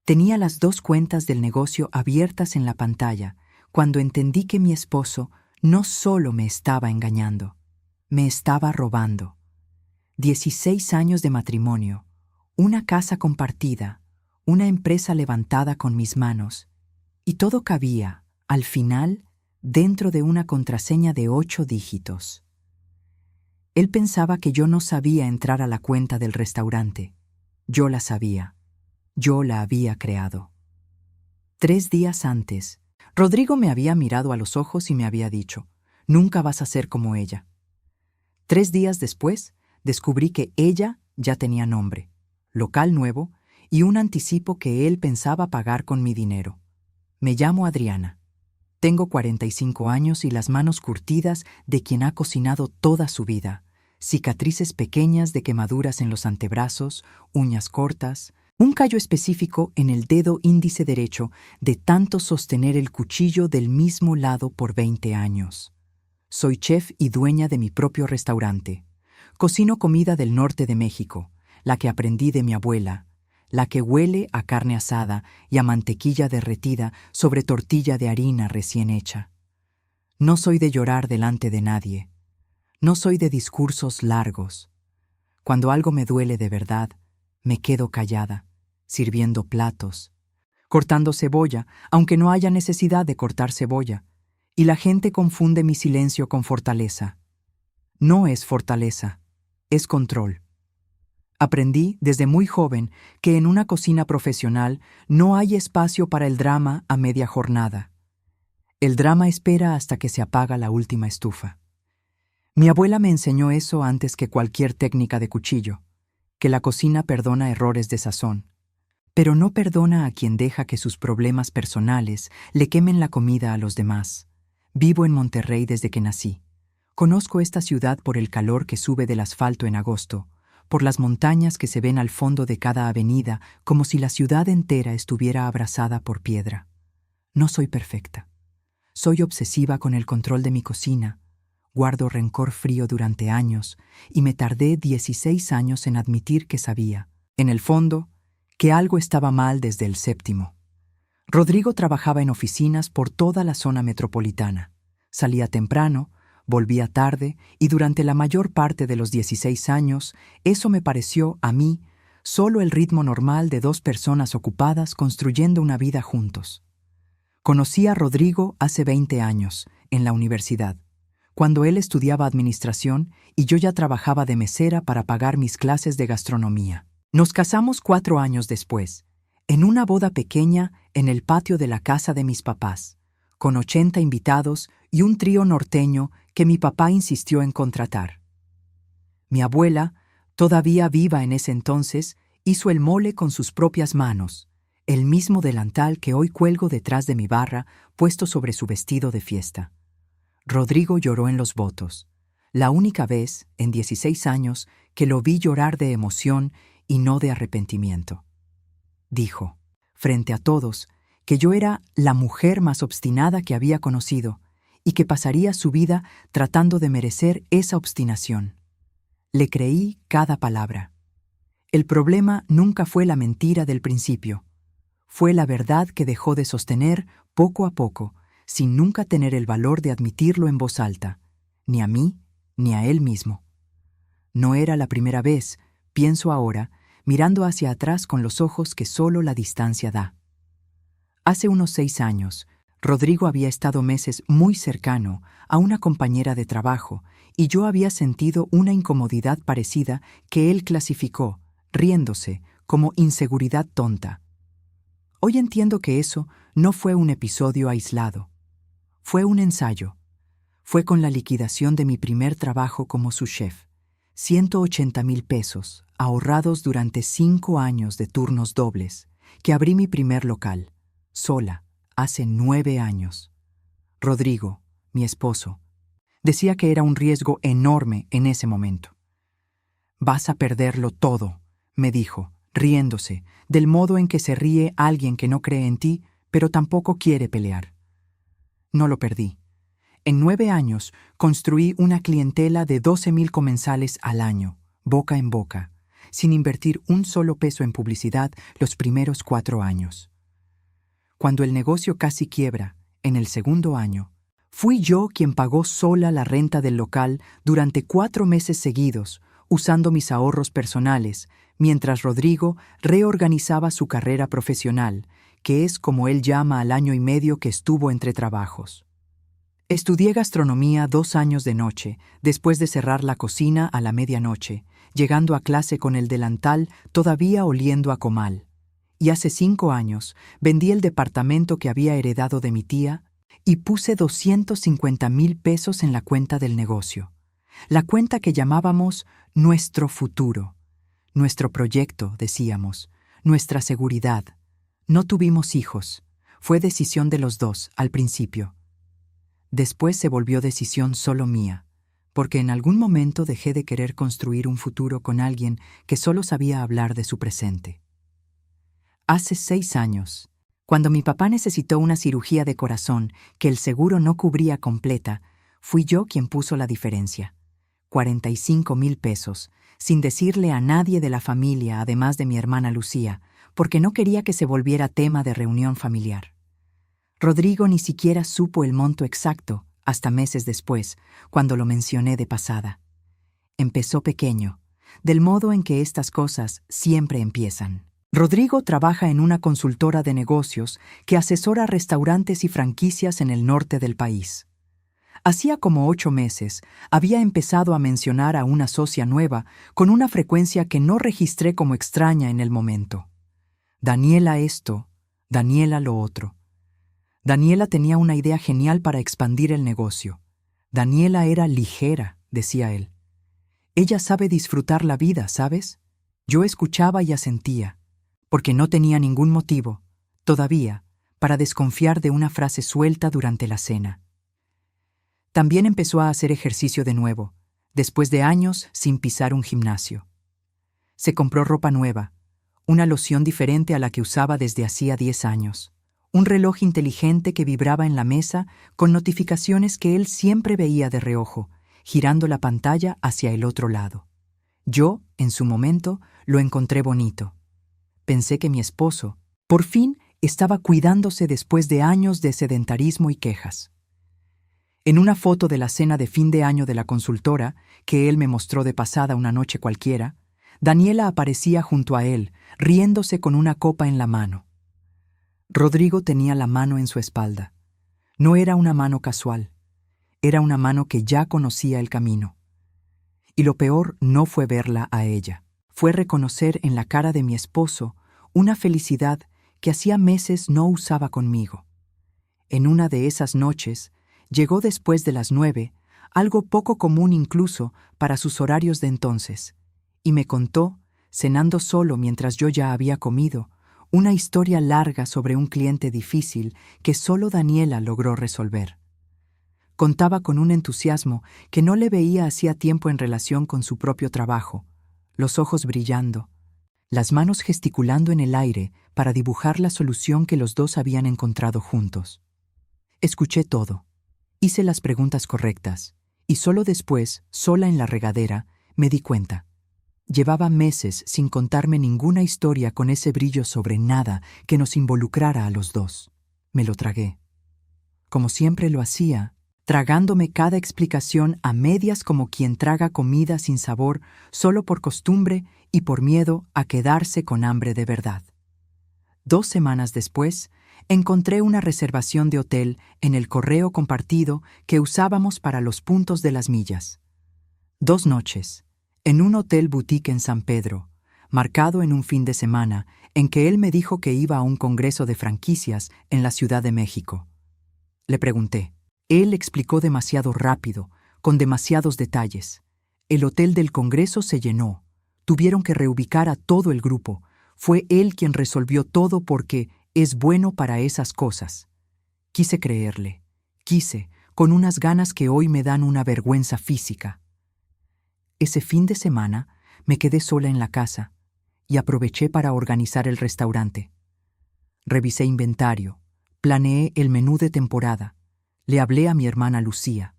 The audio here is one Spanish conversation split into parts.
Tenía las dos cuentas del negocio abiertas en la pantalla cuando entendí que mi esposo no solo me estaba engañando, me estaba robando. 16 años de matrimonio, una casa compartida, una empresa levantada con mis manos, y todo cabía, al final, dentro de una contraseña de 8 dígitos. Él pensaba que yo no sabía entrar a la cuenta del restaurante. Yo la sabía. Yo la había creado. 3 días antes, Rodrigo me había mirado a los ojos y me había dicho: «Nunca vas a ser como ella». 3 días después, descubrí que ella ya tenía nombre, local nuevo y un anticipo que él pensaba pagar con mi dinero. Me llamo Adriana. Tengo 45 años y las manos curtidas de quien ha cocinado toda su vida, cicatrices pequeñas de quemaduras en los antebrazos, uñas cortas, un callo específico en el dedo índice derecho de tanto sostener el cuchillo del mismo lado por 20 años. Soy chef y dueña de mi propio restaurante. Cocino comida del norte de México, la que aprendí de mi abuela, la que huele a carne asada y a mantequilla derretida sobre tortilla de harina recién hecha. No soy de llorar delante de nadie. No soy de discursos largos. Cuando algo me duele de verdad, me quedo callada, sirviendo platos, cortando cebolla, aunque no haya necesidad de cortar cebolla, y la gente confunde mi silencio con fortaleza. No es fortaleza, es control. Aprendí desde muy joven que en una cocina profesional no hay espacio para el drama a media jornada. El drama espera hasta que se apaga la última estufa. Mi abuela me enseñó eso antes que cualquier técnica de cuchillo, que la cocina perdona errores de sazón, pero no perdona a quien deja que sus problemas personales le quemen la comida a los demás. Vivo en Monterrey desde que nací. Conozco esta ciudad por el calor que sube del asfalto en agosto, por las montañas que se ven al fondo de cada avenida como si la ciudad entera estuviera abrazada por piedra. No soy perfecta. Soy obsesiva con el control de mi cocina. Guardo rencor frío durante años y me tardé 16 años en admitir que sabía, en el fondo, que algo estaba mal desde el 7º. Rodrigo trabajaba en oficinas por toda la zona metropolitana. Salía temprano, volvía tarde y durante la mayor parte de los 16 años, eso me pareció, a mí, solo el ritmo normal de 2 personas ocupadas construyendo una vida juntos. Conocí a Rodrigo hace 20 años, en la universidad, cuando él estudiaba administración y yo ya trabajaba de mesera para pagar mis clases de gastronomía. Nos casamos 4 años después, en una boda pequeña en el patio de la casa de mis papás, con 80 invitados y un trío norteño que mi papá insistió en contratar. Mi abuela, todavía viva en ese entonces, hizo el mole con sus propias manos, el mismo delantal que hoy cuelgo detrás de mi barra puesto sobre su vestido de fiesta. Rodrigo lloró en los votos, la única vez, en 16 años, que lo vi llorar de emoción y no de arrepentimiento. Dijo, frente a todos, que yo era la mujer más obstinada que había conocido y que pasaría su vida tratando de merecer esa obstinación. Le creí cada palabra. El problema nunca fue la mentira del principio. Fue la verdad que dejó de sostener poco a poco, sin nunca tener el valor de admitirlo en voz alta, ni a mí ni a él mismo. No era la primera vez, pienso ahora, mirando hacia atrás con los ojos que solo la distancia da. Hace unos 6 años, Rodrigo había estado meses muy cercano a una compañera de trabajo y yo había sentido una incomodidad parecida que él clasificó, riéndose, como inseguridad tonta. Hoy entiendo que eso no fue un episodio aislado. Fue un ensayo. Fue con la liquidación de mi primer trabajo como su chef. 180,000 pesos, ahorrados durante 5 años de turnos dobles, que abrí mi primer local, sola, hace 9 años. Rodrigo, mi esposo, decía que era un riesgo enorme en ese momento. «Vas a perderlo todo», me dijo, riéndose, del modo en que se ríe alguien que no cree en ti, pero tampoco quiere pelear. No lo perdí. En 9 años construí una clientela de 12,000 comensales al año, boca en boca, sin invertir un solo peso en publicidad los primeros 4 años. Cuando el negocio casi quiebra, en el segundo año, fui yo quien pagó sola la renta del local durante 4 meses seguidos, usando mis ahorros personales, mientras Rodrigo reorganizaba su carrera profesional, que es como él llama al año y medio que estuvo entre trabajos. Estudié gastronomía 2 años de noche, después de cerrar la cocina a la medianoche, llegando a clase con el delantal todavía oliendo a comal. Y hace 5 años vendí el departamento que había heredado de mi tía y puse 250,000 pesos en la cuenta del negocio. La cuenta que llamábamos nuestro futuro. Nuestro proyecto, decíamos, nuestra seguridad. No tuvimos hijos. Fue decisión de los dos, al principio. Después se volvió decisión solo mía, porque en algún momento dejé de querer construir un futuro con alguien que solo sabía hablar de su presente. Hace 6 años, cuando mi papá necesitó una cirugía de corazón que el seguro no cubría completa, fui yo quien puso la diferencia. 45,000 pesos, sin decirle a nadie de la familia, además de mi hermana Lucía, porque no quería que se volviera tema de reunión familiar. Rodrigo ni siquiera supo el monto exacto hasta meses después, cuando lo mencioné de pasada. Empezó pequeño, del modo en que estas cosas siempre empiezan. Rodrigo trabaja en una consultora de negocios que asesora restaurantes y franquicias en el norte del país. Hacía como 8 meses había empezado a mencionar a una socia nueva con una frecuencia que no registré como extraña en el momento. Daniela esto, Daniela lo otro. Daniela tenía una idea genial para expandir el negocio. Daniela era ligera, decía él. Ella sabe disfrutar la vida, ¿sabes? Yo escuchaba y asentía, porque no tenía ningún motivo, todavía, para desconfiar de una frase suelta durante la cena. También empezó a hacer ejercicio de nuevo, después de años sin pisar un gimnasio. Se compró ropa nueva, una loción diferente a la que usaba desde hacía 10 años. Un reloj inteligente que vibraba en la mesa con notificaciones que él siempre veía de reojo, girando la pantalla hacia el otro lado. Yo, en su momento, lo encontré bonito. Pensé que mi esposo, por fin, estaba cuidándose después de años de sedentarismo y quejas. En una foto de la cena de fin de año de la consultora, que él me mostró de pasada una noche cualquiera, Daniela aparecía junto a él, riéndose con una copa en la mano. Rodrigo tenía la mano en su espalda. No era una mano casual. Era una mano que ya conocía el camino. Y lo peor no fue verla a ella. Fue reconocer en la cara de mi esposo una felicidad que hacía meses no usaba conmigo. En una de esas noches, llegó después de las 9, algo poco común incluso para sus horarios de entonces, y me contó, cenando solo mientras yo ya había comido, una historia larga sobre un cliente difícil que solo Daniela logró resolver. Contaba con un entusiasmo que no le veía hacía tiempo en relación con su propio trabajo, los ojos brillando, las manos gesticulando en el aire para dibujar la solución que los dos habían encontrado juntos. Escuché todo, hice las preguntas correctas, y solo después, sola en la regadera, me di cuenta. Llevaba meses sin contarme ninguna historia con ese brillo sobre nada que nos involucrara a los dos. Me lo tragué. Como siempre lo hacía, tragándome cada explicación a medias como quien traga comida sin sabor solo por costumbre y por miedo a quedarse con hambre de verdad. 2 semanas después, encontré una reservación de hotel en el correo compartido que usábamos para los puntos de las millas. 2 noches, en un hotel boutique en San Pedro, marcado en un fin de semana en que él me dijo que iba a un congreso de franquicias en la Ciudad de México. Le pregunté. Él explicó demasiado rápido, con demasiados detalles. El hotel del congreso se llenó. Tuvieron que reubicar a todo el grupo. Fue él quien resolvió todo porque es bueno para esas cosas. Quise creerle. Quise, con unas ganas que hoy me dan una vergüenza física. Ese fin de semana me quedé sola en la casa y aproveché para organizar el restaurante. Revisé inventario, planeé el menú de temporada, le hablé a mi hermana Lucía.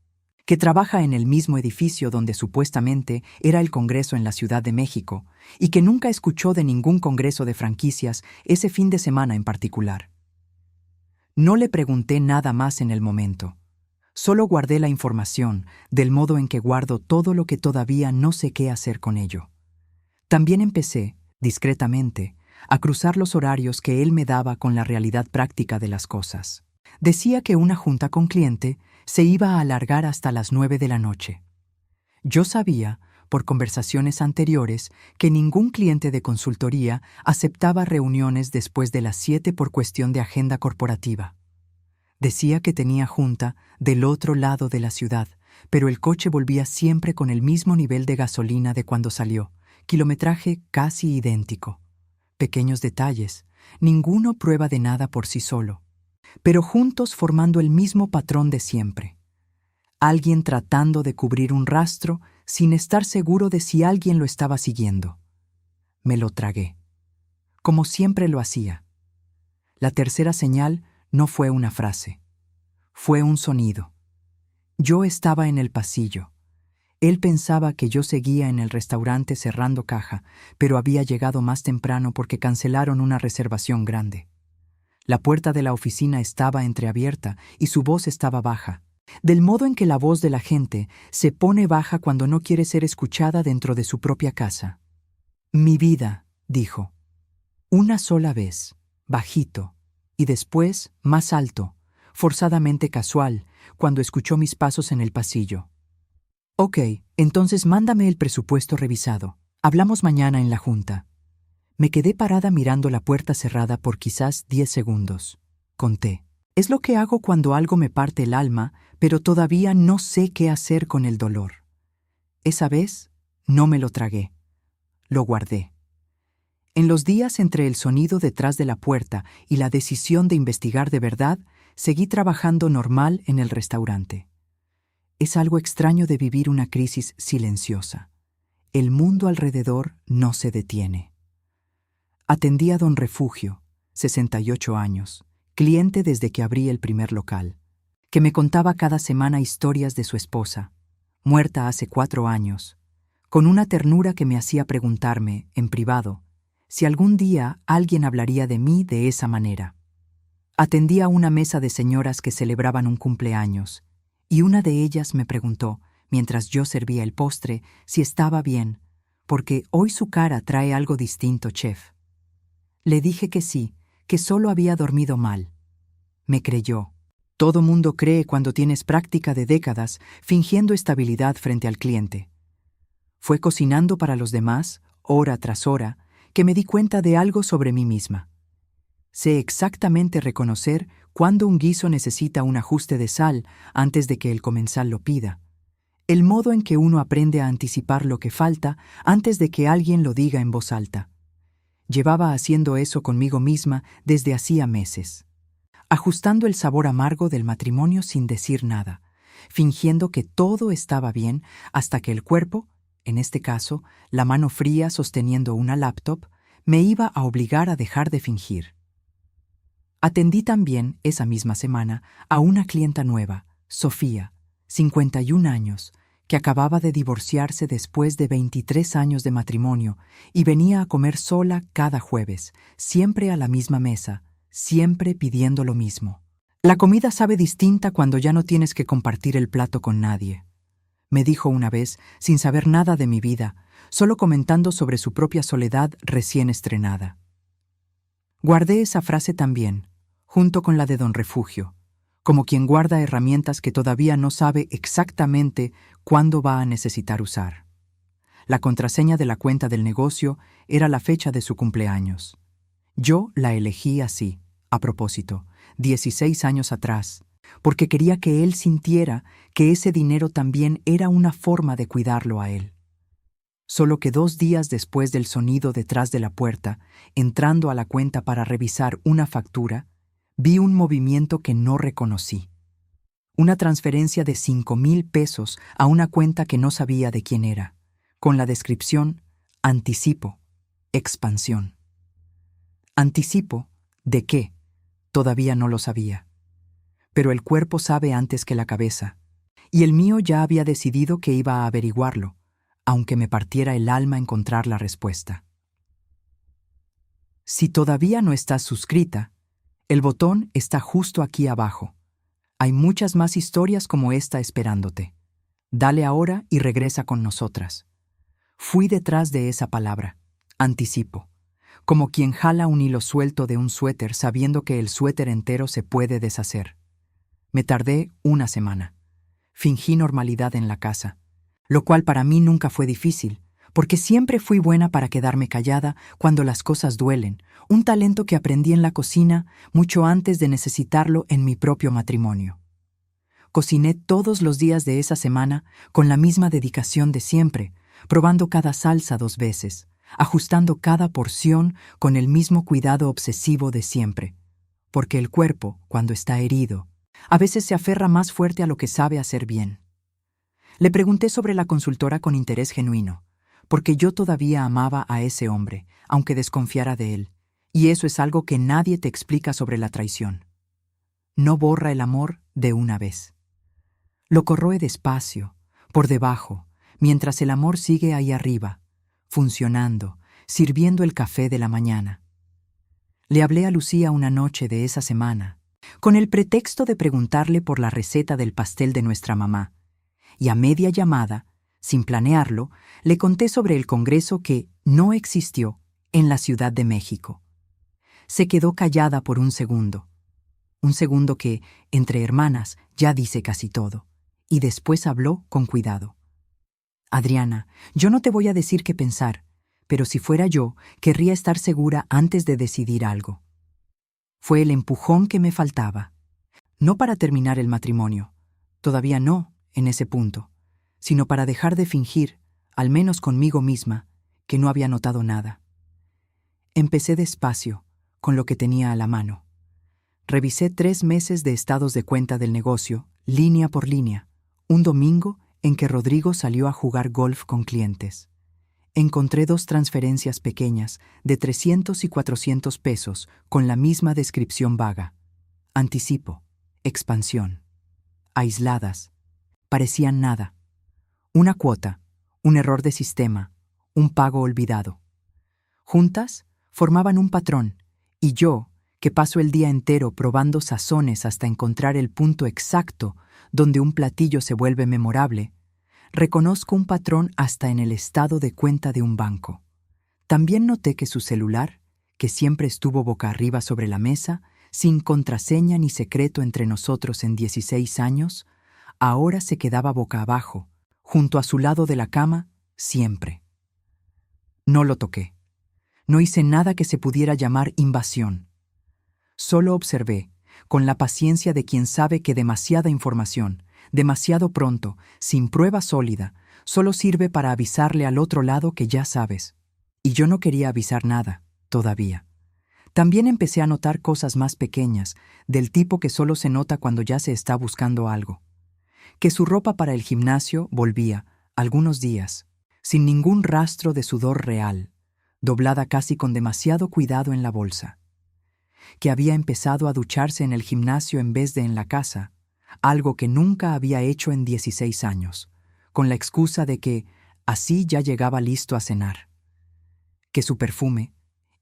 que trabaja en el mismo edificio donde supuestamente era el Congreso en la Ciudad de México y que nunca escuchó de ningún congreso de franquicias ese fin de semana en particular. No le pregunté nada más en el momento. Solo guardé la información, del modo en que guardo todo lo que todavía no sé qué hacer con ello. También empecé, discretamente, a cruzar los horarios que él me daba con la realidad práctica de las cosas. Decía que una junta con cliente se iba a alargar hasta las 9 de la noche. Yo sabía, por conversaciones anteriores, que ningún cliente de consultoría aceptaba reuniones después de las 7 por cuestión de agenda corporativa. Decía que tenía junta del otro lado de la ciudad, pero el coche volvía siempre con el mismo nivel de gasolina de cuando salió, kilometraje casi idéntico. Pequeños detalles, ninguno prueba de nada por sí solo, pero juntos formando el mismo patrón de siempre. Alguien tratando de cubrir un rastro sin estar seguro de si alguien lo estaba siguiendo. Me lo tragué, como siempre lo hacía. La tercera señal no fue una frase, fue un sonido. Yo estaba en el pasillo. Él pensaba que yo seguía en el restaurante cerrando caja, pero había llegado más temprano porque cancelaron una reservación grande. La puerta de la oficina estaba entreabierta y su voz estaba baja, del modo en que la voz de la gente se pone baja cuando no quiere ser escuchada dentro de su propia casa. «Mi vida», dijo. Una sola vez, bajito, y después más alto, forzadamente casual, cuando escuchó mis pasos en el pasillo. «Ok, entonces mándame el presupuesto revisado. Hablamos mañana en la junta». Me quedé parada mirando la puerta cerrada por quizás 10 segundos. Conté. Es lo que hago cuando algo me parte el alma, pero todavía no sé qué hacer con el dolor. Esa vez no me lo tragué. Lo guardé. En los días entre el sonido detrás de la puerta y la decisión de investigar de verdad, seguí trabajando normal en el restaurante. Es algo extraño de vivir una crisis silenciosa. El mundo alrededor no se detiene. Atendí a don Refugio, 68 años, cliente desde que abrí el primer local, que me contaba cada semana historias de su esposa, muerta hace 4 años, con una ternura que me hacía preguntarme, en privado, si algún día alguien hablaría de mí de esa manera. Atendí a una mesa de señoras que celebraban un cumpleaños, y una de ellas me preguntó, mientras yo servía el postre, si estaba bien, porque hoy su cara trae algo distinto, chef. Le dije que sí, que solo había dormido mal. Me creyó. Todo mundo cree cuando tienes práctica de décadas fingiendo estabilidad frente al cliente. Fue cocinando para los demás, hora tras hora, que me di cuenta de algo sobre mí misma. Sé exactamente reconocer cuándo un guiso necesita un ajuste de sal antes de que el comensal lo pida. El modo en que uno aprende a anticipar lo que falta antes de que alguien lo diga en voz alta. Llevaba haciendo eso conmigo misma desde hacía meses, ajustando el sabor amargo del matrimonio sin decir nada, fingiendo que todo estaba bien hasta que el cuerpo, en este caso, la mano fría sosteniendo una laptop, me iba a obligar a dejar de fingir. Atendí también, esa misma semana, a una clienta nueva, Sofía, 51 años, que acababa de divorciarse después de 23 años de matrimonio y venía a comer sola cada jueves, siempre a la misma mesa, siempre pidiendo lo mismo. La comida sabe distinta cuando ya no tienes que compartir el plato con nadie, me dijo una vez, sin saber nada de mi vida, solo comentando sobre su propia soledad recién estrenada. Guardé esa frase también, junto con la de don Refugio, como quien guarda herramientas que todavía no sabe exactamente cuándo va a necesitar usar. La contraseña de la cuenta del negocio era la fecha de su cumpleaños. Yo la elegí así, a propósito, 16 años atrás, porque quería que él sintiera que ese dinero también era una forma de cuidarlo a él. Solo que 2 días después del sonido detrás de la puerta, entrando a la cuenta para revisar una factura, vi un movimiento que no reconocí. Una transferencia de 5,000 pesos a una cuenta que no sabía de quién era, con la descripción «Anticipo, expansión». ¿Anticipo? ¿De qué? Todavía no lo sabía. Pero el cuerpo sabe antes que la cabeza, y el mío ya había decidido que iba a averiguarlo, aunque me partiera el alma encontrar la respuesta. Si todavía no estás suscrita, el botón está justo aquí abajo. Hay muchas más historias como esta esperándote. Dale ahora y regresa con nosotras. Fui detrás de esa palabra, anticipo, como quien jala un hilo suelto de un suéter sabiendo que el suéter entero se puede deshacer. Me tardé una semana. Fingí normalidad en la casa, lo cual para mí nunca fue difícil, porque siempre fui buena para quedarme callada cuando las cosas duelen, un talento que aprendí en la cocina mucho antes de necesitarlo en mi propio matrimonio. Cociné todos los días de esa semana con la misma dedicación de siempre, probando cada salsa 2 veces, ajustando cada porción con el mismo cuidado obsesivo de siempre, porque el cuerpo, cuando está herido, a veces se aferra más fuerte a lo que sabe hacer bien. Le pregunté sobre la consultora con interés genuino, porque yo todavía amaba a ese hombre, aunque desconfiara de él, y eso es algo que nadie te explica sobre la traición. No borra el amor de una vez. Lo corroe despacio, por debajo, mientras el amor sigue ahí arriba, funcionando, sirviendo el café de la mañana. Le hablé a Lucía una noche de esa semana, con el pretexto de preguntarle por la receta del pastel de nuestra mamá, y a media llamada, sin planearlo, le conté sobre el congreso que no existió en la Ciudad de México. Se quedó callada por un segundo que, entre hermanas, ya dice casi todo, y después habló con cuidado. Adriana, yo no te voy a decir qué pensar, pero si fuera yo, querría estar segura antes de decidir algo. Fue el empujón que me faltaba. No para terminar el matrimonio, todavía no, en ese punto, sino para dejar de fingir, al menos conmigo misma, que no había notado nada. Empecé despacio, con lo que tenía a la mano. Revisé 3 meses de estados de cuenta del negocio, línea por línea, un domingo en que Rodrigo salió a jugar golf con clientes. Encontré 2 transferencias pequeñas de 300 y 400 pesos con la misma descripción vaga. Anticipo, expansión. Aisladas. Parecían nada. Una cuota, un error de sistema, un pago olvidado. Juntas formaban un patrón, y yo, que paso el día entero probando sazones hasta encontrar el punto exacto donde un platillo se vuelve memorable, reconozco un patrón hasta en el estado de cuenta de un banco. También noté que su celular, que siempre estuvo boca arriba sobre la mesa, sin contraseña ni secreto entre nosotros en 16 años, ahora se quedaba boca abajo, junto a su lado de la cama, siempre. No lo toqué. No hice nada que se pudiera llamar invasión. Solo observé, con la paciencia de quien sabe que demasiada información, demasiado pronto, sin prueba sólida, solo sirve para avisarle al otro lado que ya sabes. Y yo no quería avisar nada, todavía. También empecé a notar cosas más pequeñas, del tipo que solo se nota cuando ya se está buscando algo. Que su ropa para el gimnasio volvía, algunos días, sin ningún rastro de sudor real, doblada casi con demasiado cuidado en la bolsa. Que había empezado a ducharse en el gimnasio en vez de en la casa, algo que nunca había hecho en 16 años, con la excusa de que así ya llegaba listo a cenar. Que su perfume,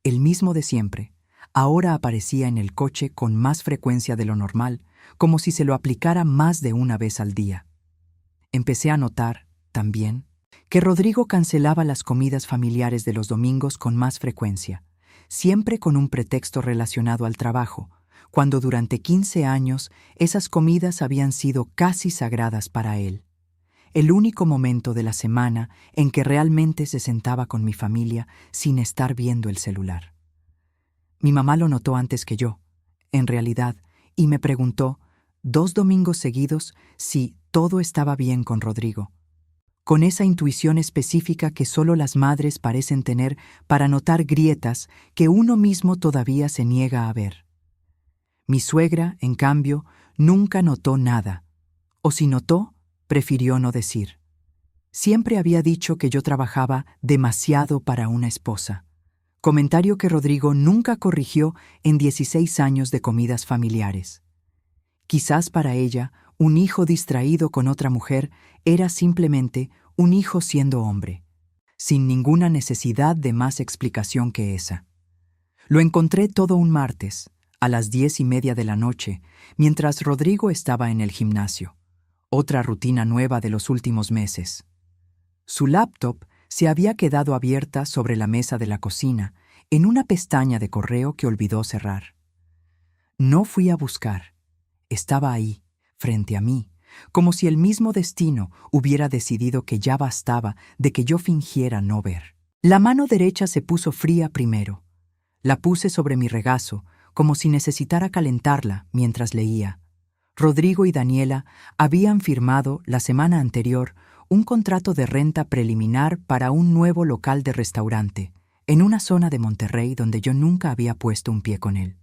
el mismo de siempre, ahora aparecía en el coche con más frecuencia de lo normal, como si se lo aplicara más de una vez al día. Empecé a notar, también, que Rodrigo cancelaba las comidas familiares de los domingos con más frecuencia, siempre con un pretexto relacionado al trabajo, cuando durante 15 años esas comidas habían sido casi sagradas para él. El único momento de la semana en que realmente se sentaba con mi familia sin estar viendo el celular. Mi mamá lo notó antes que yo, en realidad, y me preguntó, 2 domingos seguidos, si todo estaba bien con Rodrigo. Con esa intuición específica que solo las madres parecen tener para notar grietas que uno mismo todavía se niega a ver. Mi suegra, en cambio, nunca notó nada, o si notó, prefirió no decir. Siempre había dicho que yo trabajaba demasiado para una esposa, comentario que Rodrigo nunca corrigió en 16 años de comidas familiares. Quizás para ella, Un hijo distraído con otra mujer era simplemente un hijo siendo hombre, sin ninguna necesidad de más explicación que esa. Lo encontré todo un martes, a las 10:30 de la noche, mientras Rodrigo estaba en el gimnasio. Otra rutina nueva de los últimos meses. Su laptop se había quedado abierta sobre la mesa de la cocina, en una pestaña de correo que olvidó cerrar. No fui a buscar. Estaba ahí, frente a mí, como si el mismo destino hubiera decidido que ya bastaba de que yo fingiera no ver. La mano derecha se puso fría primero. La puse sobre mi regazo, como si necesitara calentarla mientras leía. Rodrigo y Daniela habían firmado la semana anterior un contrato de renta preliminar para un nuevo local de restaurante, en una zona de Monterrey donde yo nunca había puesto un pie con él.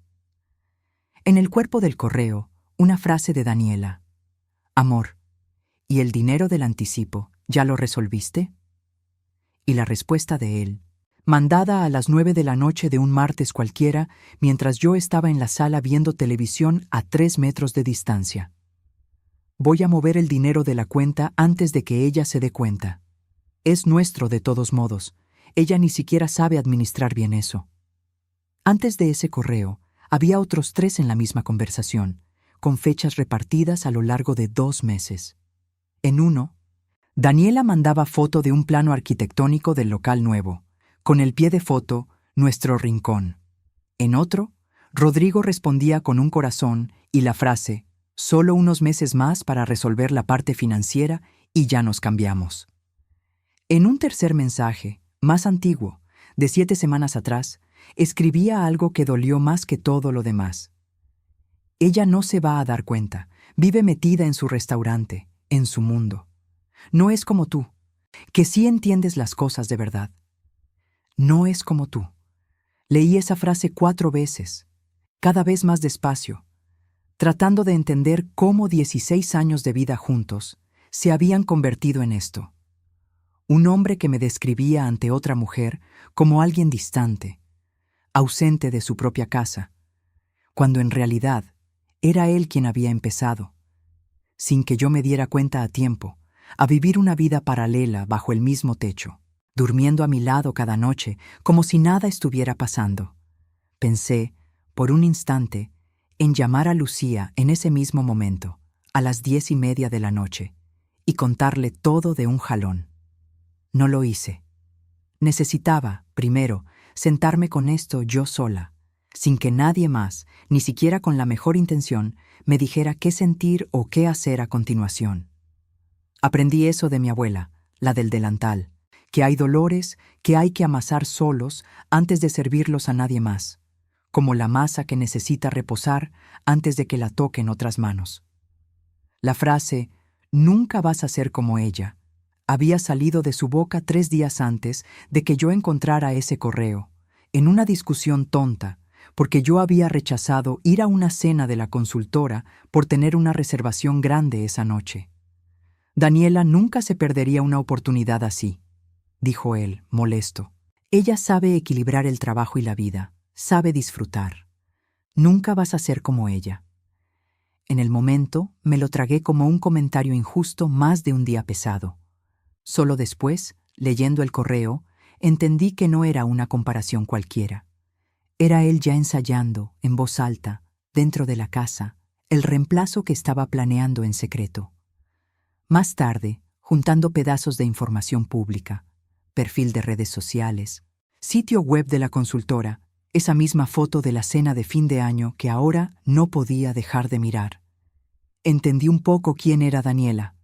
En el cuerpo del correo, una frase de Daniela. Amor, ¿y el dinero del anticipo ya lo resolviste? Y la respuesta de él, mandada a las 9 de la noche de un martes cualquiera, mientras yo estaba en la sala viendo televisión a 3 metros de distancia. Voy a mover el dinero de la cuenta antes de que ella se dé cuenta. Es nuestro de todos modos. Ella ni siquiera sabe administrar bien eso. Antes de ese correo, había otros 3 en la misma conversación, con fechas repartidas a lo largo de 2 meses. En uno, Daniela mandaba foto de un plano arquitectónico del local nuevo, con el pie de foto, nuestro rincón. En otro, Rodrigo respondía con un corazón y la frase, solo unos meses más para resolver la parte financiera y ya nos cambiamos. En un tercer mensaje, más antiguo, de 7 semanas atrás, escribía algo que dolió más que todo lo demás. Ella no se va a dar cuenta, vive metida en su restaurante, en su mundo. No es como tú, que sí entiendes las cosas de verdad. No es como tú. Leí esa frase 4 veces, cada vez más despacio, tratando de entender cómo 16 años de vida juntos se habían convertido en esto. Un hombre que me describía ante otra mujer como alguien distante, ausente de su propia casa, cuando en realidad era él quien había empezado, sin que yo me diera cuenta a tiempo, a vivir una vida paralela bajo el mismo techo, durmiendo a mi lado cada noche como si nada estuviera pasando. Pensé, por un instante, en llamar a Lucía en ese mismo momento, a las 10:30 de la noche, y contarle todo de un jalón. No lo hice. Necesitaba, primero, sentarme con esto yo sola, sin que nadie más, ni siquiera con la mejor intención, me dijera qué sentir o qué hacer a continuación. Aprendí eso de mi abuela, la del delantal, que hay dolores que hay que amasar solos antes de servirlos a nadie más, como la masa que necesita reposar antes de que la toquen otras manos. La frase, nunca vas a ser como ella, había salido de su boca 3 días antes de que yo encontrara ese correo, en una discusión tonta, porque yo había rechazado ir a una cena de la consultora por tener una reservación grande esa noche. Daniela nunca se perdería una oportunidad así, dijo él, molesto. Ella sabe equilibrar el trabajo y la vida, sabe disfrutar. Nunca vas a ser como ella. En el momento me lo tragué como un comentario injusto más de un día pesado. Solo después, leyendo el correo, entendí que no era una comparación cualquiera. Era él ya ensayando, en voz alta, dentro de la casa, el reemplazo que estaba planeando en secreto. Más tarde, juntando pedazos de información pública, perfil de redes sociales, sitio web de la consultora, esa misma foto de la cena de fin de año que ahora no podía dejar de mirar. Entendí un poco quién era Daniela.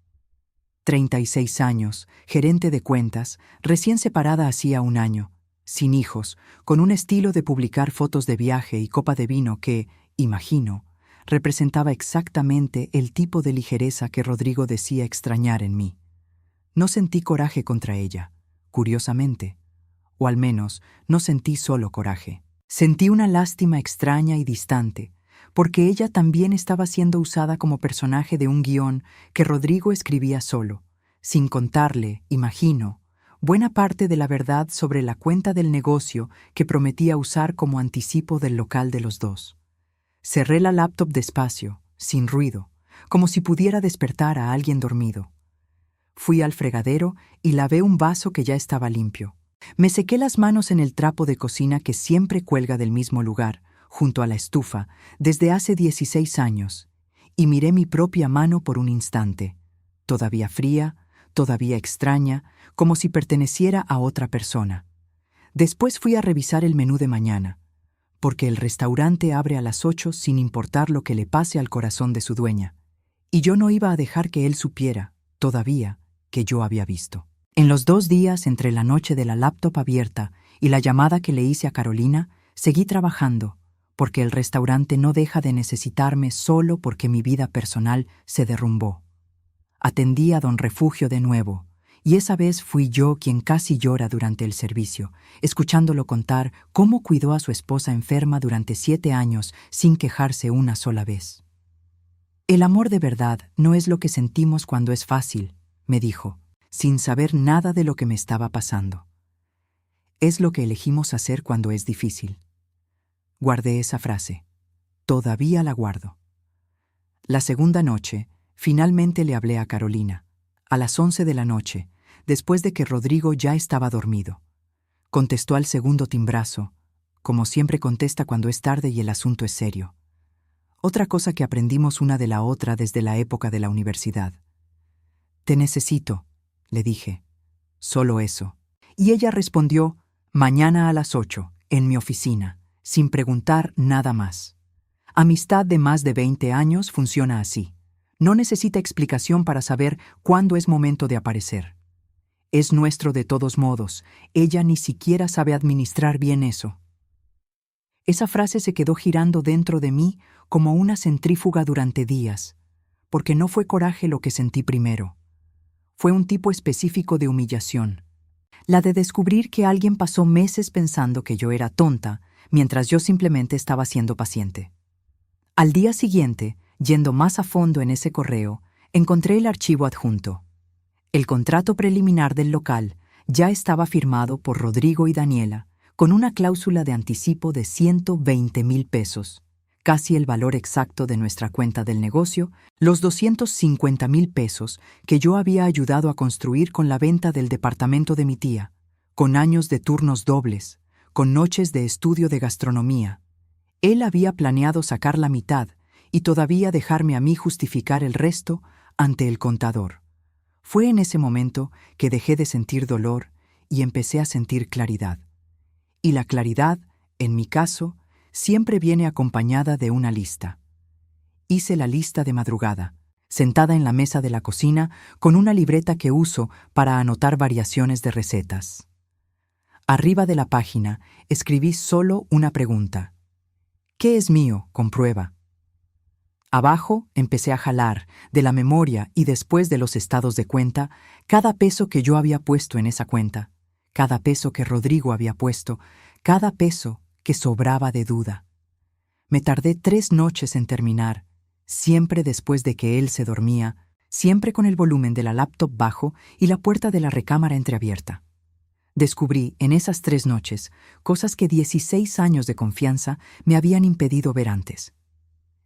36 años, gerente de cuentas, recién separada hacía un año, sin hijos, con un estilo de publicar fotos de viaje y copa de vino que, imagino, representaba exactamente el tipo de ligereza que Rodrigo decía extrañar en mí. No sentí coraje contra ella, curiosamente, o al menos no sentí solo coraje. Sentí una lástima extraña y distante, porque ella también estaba siendo usada como personaje de un guión que Rodrigo escribía solo, sin contarle, imagino, buena parte de la verdad sobre la cuenta del negocio que prometía usar como anticipo del local de los dos. Cerré la laptop despacio, sin ruido, como si pudiera despertar a alguien dormido. Fui al fregadero y lavé un vaso que ya estaba limpio. Me sequé las manos en el trapo de cocina que siempre cuelga del mismo lugar, junto a la estufa, desde hace 16 años, y miré mi propia mano por un instante, todavía fría, todavía extraña, como si perteneciera a otra persona. Después fui a revisar el menú de mañana, porque el restaurante abre a las 8 sin importar lo que le pase al corazón de su dueña, y yo no iba a dejar que él supiera, todavía, que yo había visto. En los 2 días entre la noche de la laptop abierta y la llamada que le hice a Carolina, seguí trabajando, porque el restaurante no deja de necesitarme solo porque mi vida personal se derrumbó. Atendí a don Refugio de nuevo, y esa vez fui yo quien casi llora durante el servicio, escuchándolo contar cómo cuidó a su esposa enferma durante 7 años sin quejarse una sola vez. El amor de verdad no es lo que sentimos cuando es fácil, me dijo, sin saber nada de lo que me estaba pasando. Es lo que elegimos hacer cuando es difícil. Guardé esa frase. Todavía la guardo. La segunda noche, finalmente le hablé a Carolina, a las 11 de la noche, después de que Rodrigo ya estaba dormido. Contestó al segundo timbrazo, como siempre contesta cuando es tarde y el asunto es serio. Otra cosa que aprendimos una de la otra desde la época de la universidad. «Te necesito», le dije. «Solo eso». Y ella respondió, «Mañana a las 8, en mi oficina», sin preguntar nada más. Amistad de más de 20 años funciona así. No necesita explicación para saber cuándo es momento de aparecer. Es nuestro de todos modos. Ella ni siquiera sabe administrar bien eso. Esa frase se quedó girando dentro de mí como una centrífuga durante días, porque no fue coraje lo que sentí primero. Fue un tipo específico de humillación. La de descubrir que alguien pasó meses pensando que yo era tonta, mientras yo simplemente estaba siendo paciente. Al día siguiente, yendo más a fondo en ese correo, encontré el archivo adjunto. El contrato preliminar del local ya estaba firmado por Rodrigo y Daniela, con una cláusula de anticipo de 120,000 pesos, casi el valor exacto de nuestra cuenta del negocio, los 250,000 pesos que yo había ayudado a construir con la venta del departamento de mi tía, con años de turnos dobles, con noches de estudio de gastronomía. Él había planeado sacar la mitad y todavía dejarme a mí justificar el resto ante el contador. Fue en ese momento que dejé de sentir dolor y empecé a sentir claridad. Y la claridad, en mi caso, siempre viene acompañada de una lista. Hice la lista de madrugada, sentada en la mesa de la cocina con una libreta que uso para anotar variaciones de recetas. Arriba de la página escribí solo una pregunta. ¿Qué es mío? Comprueba. Abajo empecé a jalar, de la memoria y después de los estados de cuenta, cada peso que yo había puesto en esa cuenta, cada peso que Rodrigo había puesto, cada peso que sobraba de duda. Me tardé 3 noches en terminar, siempre después de que él se dormía, siempre con el volumen de la laptop bajo y la puerta de la recámara entreabierta. Descubrí en esas 3 noches cosas que 16 años de confianza me habían impedido ver antes.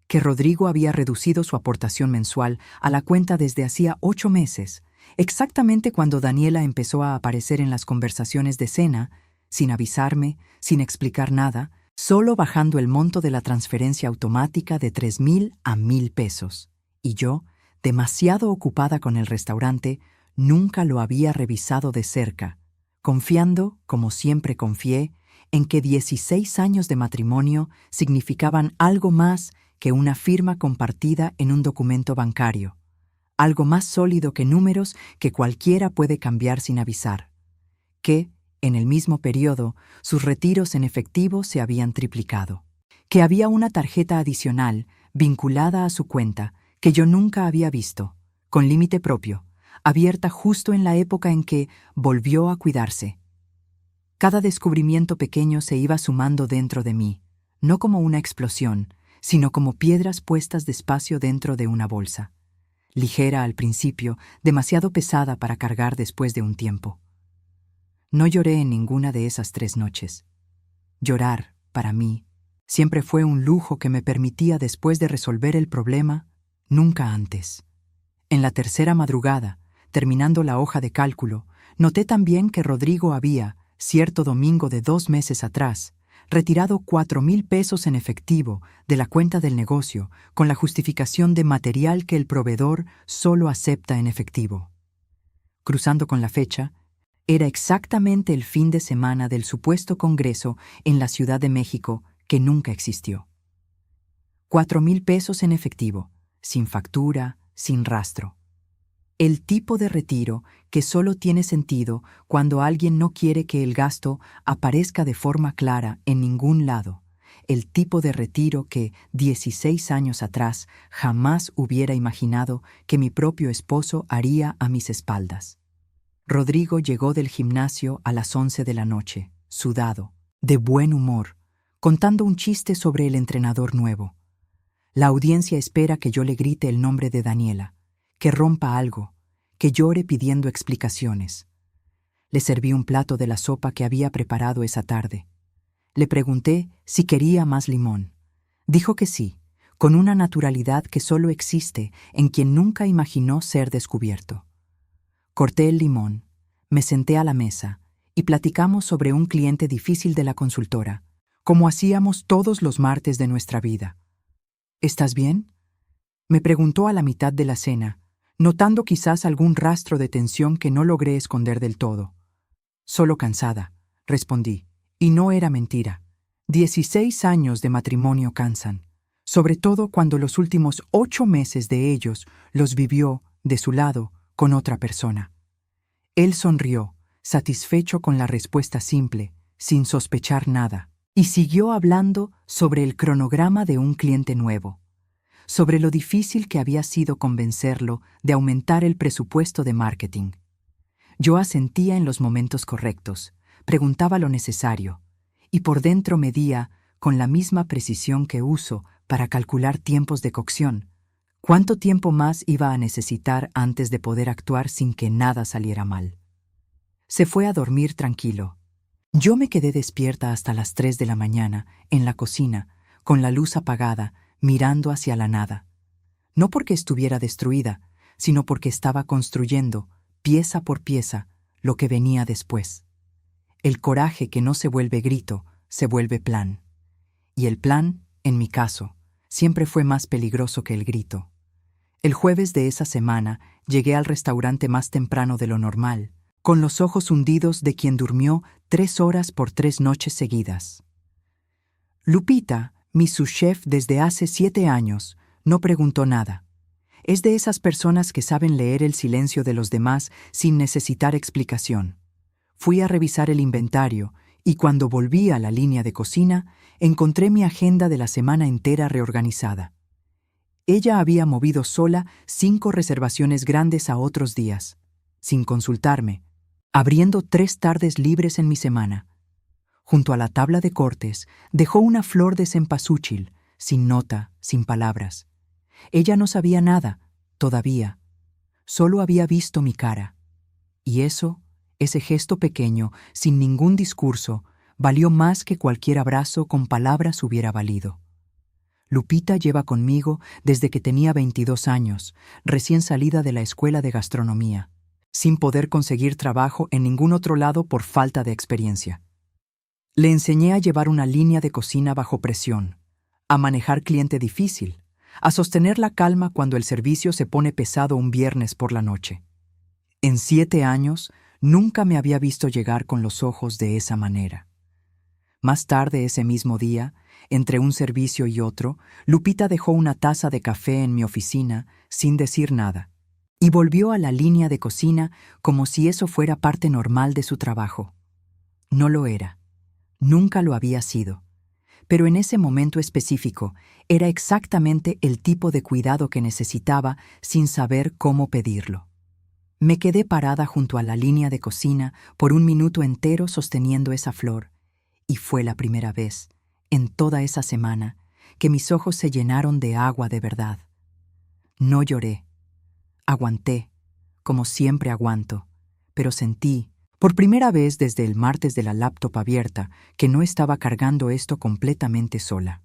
Que Rodrigo había reducido su aportación mensual a la cuenta desde hacía 8 meses, exactamente cuando Daniela empezó a aparecer en las conversaciones de cena, sin avisarme, sin explicar nada, solo bajando el monto de la transferencia automática de 3,000 a 1,000 pesos. Y yo, demasiado ocupada con el restaurante, nunca lo había revisado de cerca, confiando, como siempre confié, en que 16 años de matrimonio significaban algo más que una firma compartida en un documento bancario, algo más sólido que números que cualquiera puede cambiar sin avisar, que, en el mismo periodo, sus retiros en efectivo se habían triplicado, que había una tarjeta adicional vinculada a su cuenta que yo nunca había visto, con límite propio, abierta justo en la época en que volvió a cuidarse. Cada descubrimiento pequeño se iba sumando dentro de mí, no como una explosión, sino como piedras puestas despacio dentro de una bolsa. Ligera al principio, demasiado pesada para cargar después de un tiempo. No lloré en ninguna de esas 3 noches. Llorar, para mí, siempre fue un lujo que me permitía, después de resolver el problema, nunca antes. En la tercera madrugada, terminando la hoja de cálculo, noté también que Rodrigo había, cierto domingo de 2 meses atrás, retirado 4,000 pesos en efectivo de la cuenta del negocio con la justificación de material que el proveedor solo acepta en efectivo. Cruzando con la fecha, era exactamente el fin de semana del supuesto congreso en la Ciudad de México que nunca existió. 4,000 pesos en efectivo, sin factura, sin rastro. El tipo de retiro que solo tiene sentido cuando alguien no quiere que el gasto aparezca de forma clara en ningún lado. El tipo de retiro que, 16 años atrás, jamás hubiera imaginado que mi propio esposo haría a mis espaldas. Rodrigo llegó del gimnasio a las 11 de la noche, sudado, de buen humor, contando un chiste sobre el entrenador nuevo. La audiencia espera que yo le grite el nombre de Daniela, que rompa algo, que llore pidiendo explicaciones. Le serví un plato de la sopa que había preparado esa tarde. Le pregunté si quería más limón. Dijo que sí, con una naturalidad que solo existe en quien nunca imaginó ser descubierto. Corté el limón, me senté a la mesa y platicamos sobre un cliente difícil de la consultora, como hacíamos todos los martes de nuestra vida. ¿Estás bien?, me preguntó a la mitad de la cena, notando quizás algún rastro de tensión que no logré esconder del todo. Solo cansada, respondí, y no era mentira. 16 años de matrimonio cansan, sobre todo cuando los últimos 8 meses de ellos los vivió, de su lado, con otra persona. Él sonrió, satisfecho con la respuesta simple, sin sospechar nada, y siguió hablando sobre el cronograma de un cliente nuevo, sobre lo difícil que había sido convencerlo de aumentar el presupuesto de marketing. Yo asentía en los momentos correctos, preguntaba lo necesario, y por dentro medía, con la misma precisión que uso para calcular tiempos de cocción, cuánto tiempo más iba a necesitar antes de poder actuar sin que nada saliera mal. Se fue a dormir tranquilo. Yo me quedé despierta hasta las 3 de la mañana, en la cocina, con la luz apagada, mirando hacia la nada. No porque estuviera destruida, sino porque estaba construyendo, pieza por pieza, lo que venía después. El coraje que no se vuelve grito, se vuelve plan. Y el plan, en mi caso, siempre fue más peligroso que el grito. El jueves de esa semana llegué al restaurante más temprano de lo normal, con los ojos hundidos de quien durmió 3 horas por 3 noches seguidas. Lupita, mi sous-chef desde hace 7 años, no preguntó nada. Es de esas personas que saben leer el silencio de los demás sin necesitar explicación. Fui a revisar el inventario y cuando volví a la línea de cocina, encontré mi agenda de la semana entera reorganizada. Ella había movido sola 5 reservaciones grandes a otros días, sin consultarme, abriendo 3 tardes libres en mi semana. Junto a la tabla de cortes, dejó una flor de cempasúchil, sin nota, sin palabras. Ella no sabía nada, todavía. Solo había visto mi cara. Y eso, ese gesto pequeño, sin ningún discurso, valió más que cualquier abrazo con palabras hubiera valido. Lupita lleva conmigo desde que tenía 22 años, recién salida de la escuela de gastronomía, sin poder conseguir trabajo en ningún otro lado por falta de experiencia. Le enseñé a llevar una línea de cocina bajo presión, a manejar cliente difícil, a sostener la calma cuando el servicio se pone pesado un viernes por la noche. En 7 años, nunca me había visto llegar con los ojos de esa manera. Más tarde ese mismo día, entre un servicio y otro, Lupita dejó una taza de café en mi oficina sin decir nada, y volvió a la línea de cocina como si eso fuera parte normal de su trabajo. No lo era. Nunca lo había sido. Pero en ese momento específico era exactamente el tipo de cuidado que necesitaba sin saber cómo pedirlo. Me quedé parada junto a la línea de cocina por 1 minuto entero sosteniendo esa flor, y fue la primera vez, en toda esa semana, que mis ojos se llenaron de agua de verdad. No lloré. Aguanté, como siempre aguanto, pero sentí, por primera vez desde el martes de la laptop abierta, que no estaba cargando esto completamente sola.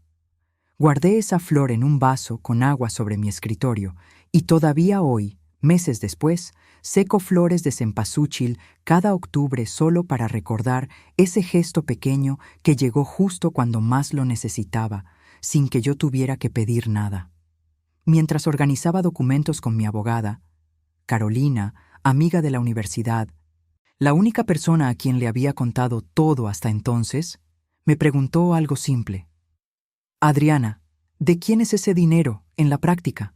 Guardé esa flor en un vaso con agua sobre mi escritorio y todavía hoy, meses después, seco flores de cempasúchil cada octubre solo para recordar ese gesto pequeño que llegó justo cuando más lo necesitaba, sin que yo tuviera que pedir nada. Mientras organizaba documentos con mi abogada, Carolina, amiga de la universidad, la única persona a quien le había contado todo hasta entonces, me preguntó algo simple. Adriana, ¿de quién es ese dinero en la práctica?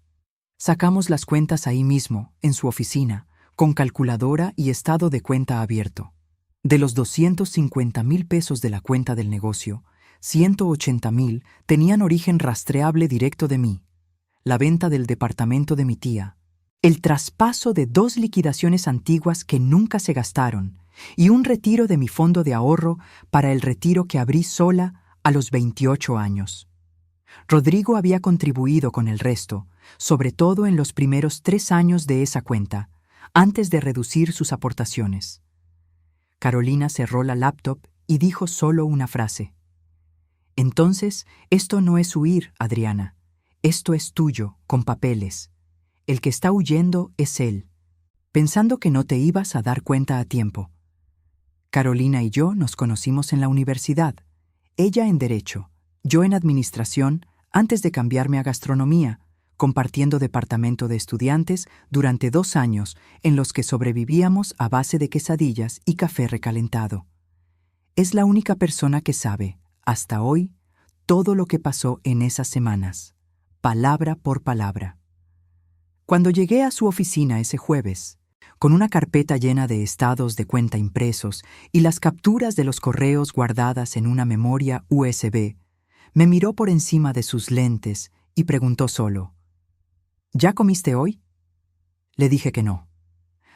Sacamos las cuentas ahí mismo, en su oficina, con calculadora y estado de cuenta abierto. De los 250,000 pesos de la cuenta del negocio, 180,000 tenían origen rastreable directo de mí, la venta del departamento de mi tía, el traspaso de 2 liquidaciones antiguas que nunca se gastaron y un retiro de mi fondo de ahorro para el retiro que abrí sola a los 28 años. Rodrigo había contribuido con el resto, sobre todo en los primeros 3 años de esa cuenta, antes de reducir sus aportaciones. Carolina cerró la laptop y dijo solo una frase. Entonces, esto no es huir, Adriana. Esto es tuyo, con papeles. El que está huyendo es él, pensando que no te ibas a dar cuenta a tiempo. Carolina y yo nos conocimos en la universidad, ella en Derecho, yo en Administración, antes de cambiarme a Gastronomía, compartiendo departamento de estudiantes durante 2 años en los que sobrevivíamos a base de quesadillas y café recalentado. Es la única persona que sabe, hasta hoy, todo lo que pasó en esas semanas, palabra por palabra. Cuando llegué a su oficina ese jueves, con una carpeta llena de estados de cuenta impresos y las capturas de los correos guardadas en una memoria USB, me miró por encima de sus lentes y preguntó solo, ¿ya comiste hoy? Le dije que no.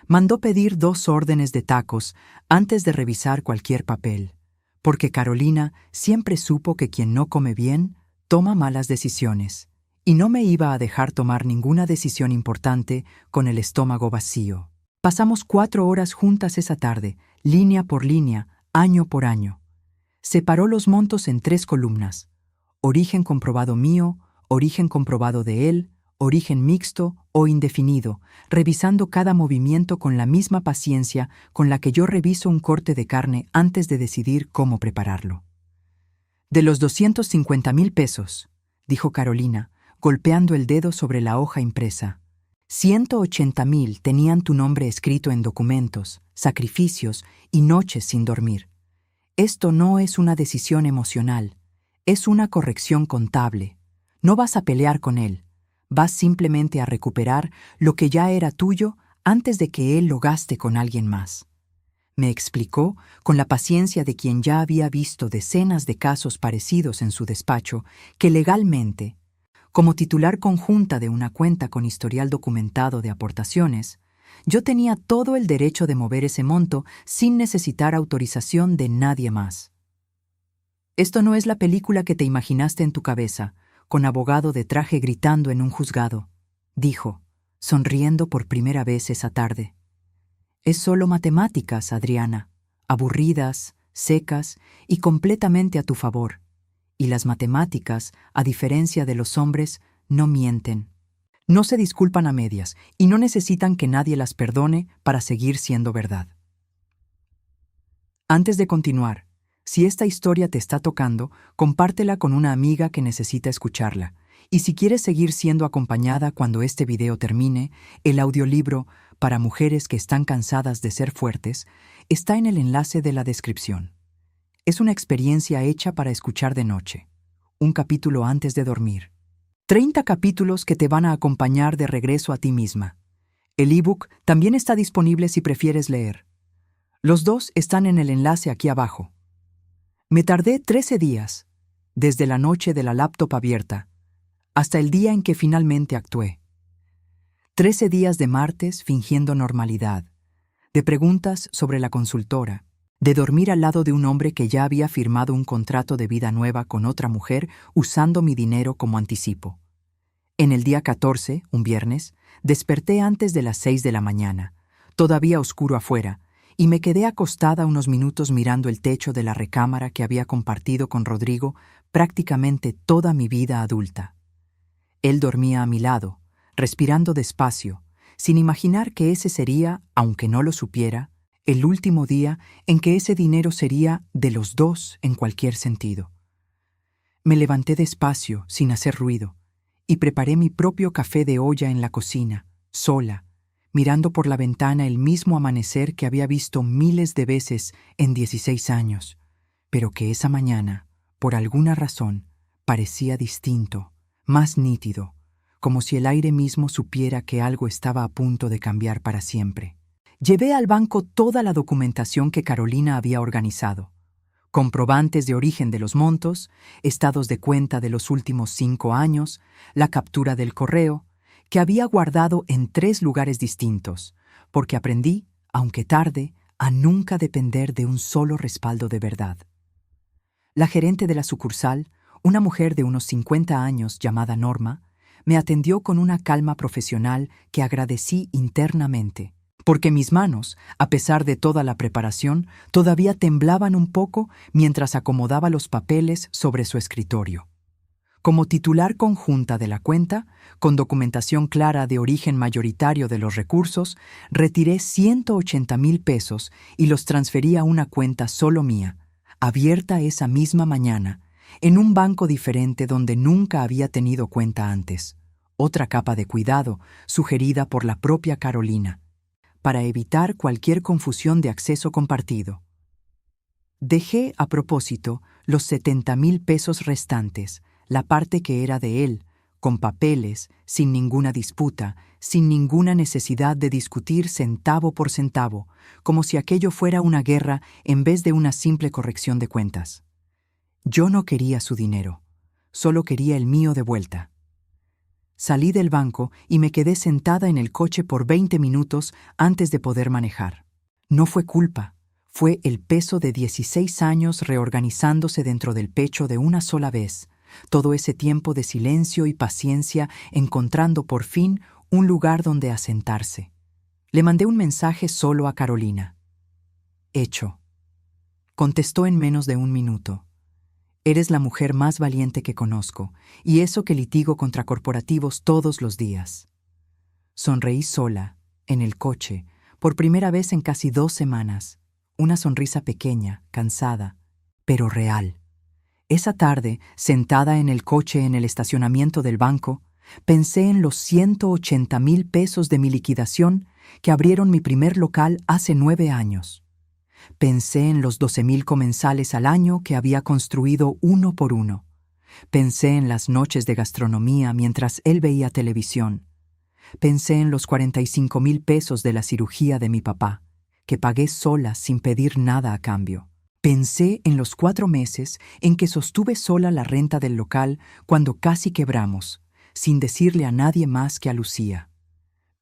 Mandó pedir 2 órdenes de tacos antes de revisar cualquier papel, porque Carolina siempre supo que quien no come bien toma malas decisiones, y no me iba a dejar tomar ninguna decisión importante con el estómago vacío. Pasamos 4 horas juntas esa tarde, línea por línea, año por año. Separó los montos en 3 columnas. Origen comprobado mío, origen comprobado de él, origen mixto o indefinido, revisando cada movimiento con la misma paciencia con la que yo reviso un corte de carne antes de decidir cómo prepararlo. De los 250,000 pesos, dijo Carolina, golpeando el dedo sobre la hoja impresa, 180,000 tenían tu nombre escrito en documentos, sacrificios y noches sin dormir. Esto no es una decisión emocional, es una corrección contable. No vas a pelear con él, vas simplemente a recuperar lo que ya era tuyo antes de que él lo gaste con alguien más. Me explicó, con la paciencia de quien ya había visto decenas de casos parecidos en su despacho, que legalmente, como titular conjunta de una cuenta con historial documentado de aportaciones, yo tenía todo el derecho de mover ese monto sin necesitar autorización de nadie más. Esto no es la película que te imaginaste en tu cabeza, con abogado de traje gritando en un juzgado, dijo, sonriendo por primera vez esa tarde. Es solo matemáticas, Adriana, aburridas, secas y completamente a tu favor. Y las matemáticas, a diferencia de los hombres, no mienten. No se disculpan a medias y no necesitan que nadie las perdone para seguir siendo verdad. Antes de continuar, si esta historia te está tocando, compártela con una amiga que necesita escucharla. Y si quieres seguir siendo acompañada cuando este video termine, el audiolibro Para mujeres que están cansadas de ser fuertes está en el enlace de la descripción. Es una experiencia hecha para escuchar de noche, un capítulo antes de dormir. 30 capítulos que te van a acompañar de regreso a ti misma. El ebook también está disponible si prefieres leer. Los 2 están en el enlace aquí abajo. Me tardé 13 días, desde la noche de la laptop abierta, hasta el día en que finalmente actué. 13 días de martes fingiendo normalidad, de preguntas sobre la consultora, de dormir al lado de un hombre que ya había firmado un contrato de vida nueva con otra mujer usando mi dinero como anticipo. En el día 14, un viernes, desperté antes de las 6 de la mañana, todavía oscuro afuera, y me quedé acostada unos minutos mirando el techo de la recámara que había compartido con Rodrigo prácticamente toda mi vida adulta. Él dormía a mi lado, respirando despacio, sin imaginar que ese sería, aunque no lo supiera, el último día en que ese dinero sería de los dos en cualquier sentido. Me levanté despacio, sin hacer ruido, y preparé mi propio café de olla en la cocina, sola, mirando por la ventana el mismo amanecer que había visto miles de veces en 16 años, pero que esa mañana, por alguna razón, parecía distinto, más nítido, como si el aire mismo supiera que algo estaba a punto de cambiar para siempre. Llevé al banco toda la documentación que Carolina había organizado: comprobantes de origen de los montos, estados de cuenta de los últimos 5 años, la captura del correo, que había guardado en 3 lugares distintos, porque aprendí, aunque tarde, a nunca depender de un solo respaldo de verdad. La gerente de la sucursal, una mujer de unos 50 años llamada Norma, me atendió con una calma profesional que agradecí internamente, porque mis manos, a pesar de toda la preparación, todavía temblaban un poco mientras acomodaba los papeles sobre su escritorio. Como titular conjunta de la cuenta, con documentación clara de origen mayoritario de los recursos, retiré 180,000 pesos y los transferí a una cuenta solo mía, abierta esa misma mañana, en un banco diferente donde nunca había tenido cuenta antes. Otra capa de cuidado, sugerida por la propia Carolina, para evitar cualquier confusión de acceso compartido. Dejé, a propósito, los 70,000 pesos restantes, la parte que era de él, con papeles, sin ninguna disputa, sin ninguna necesidad de discutir centavo por centavo, como si aquello fuera una guerra en vez de una simple corrección de cuentas. Yo no quería su dinero, solo quería el mío de vuelta. Salí del banco y me quedé sentada en el coche por 20 minutos antes de poder manejar. No fue culpa, fue el peso de 16 años reorganizándose dentro del pecho de una sola vez, todo ese tiempo de silencio y paciencia encontrando por fin un lugar donde asentarse. Le mandé un mensaje solo a Carolina. Hecho. Contestó en menos de 1 minuto. Eres la mujer más valiente que conozco, y eso que litigo contra corporativos todos los días. Sonreí sola, en el coche, por primera vez en casi 2 semanas. Una sonrisa pequeña, cansada, pero real. Esa tarde, sentada en el coche en el estacionamiento del banco, pensé en los 180,000 pesos de mi liquidación que abrieron mi primer local hace 9 años. Pensé en los 12,000 comensales al año que había construido uno por uno. Pensé en las noches de gastronomía mientras él veía televisión. Pensé en los 45,000 pesos de la cirugía de mi papá, que pagué sola sin pedir nada a cambio. Pensé en los 4 meses en que sostuve sola la renta del local cuando casi quebramos, sin decirle a nadie más que a Lucía.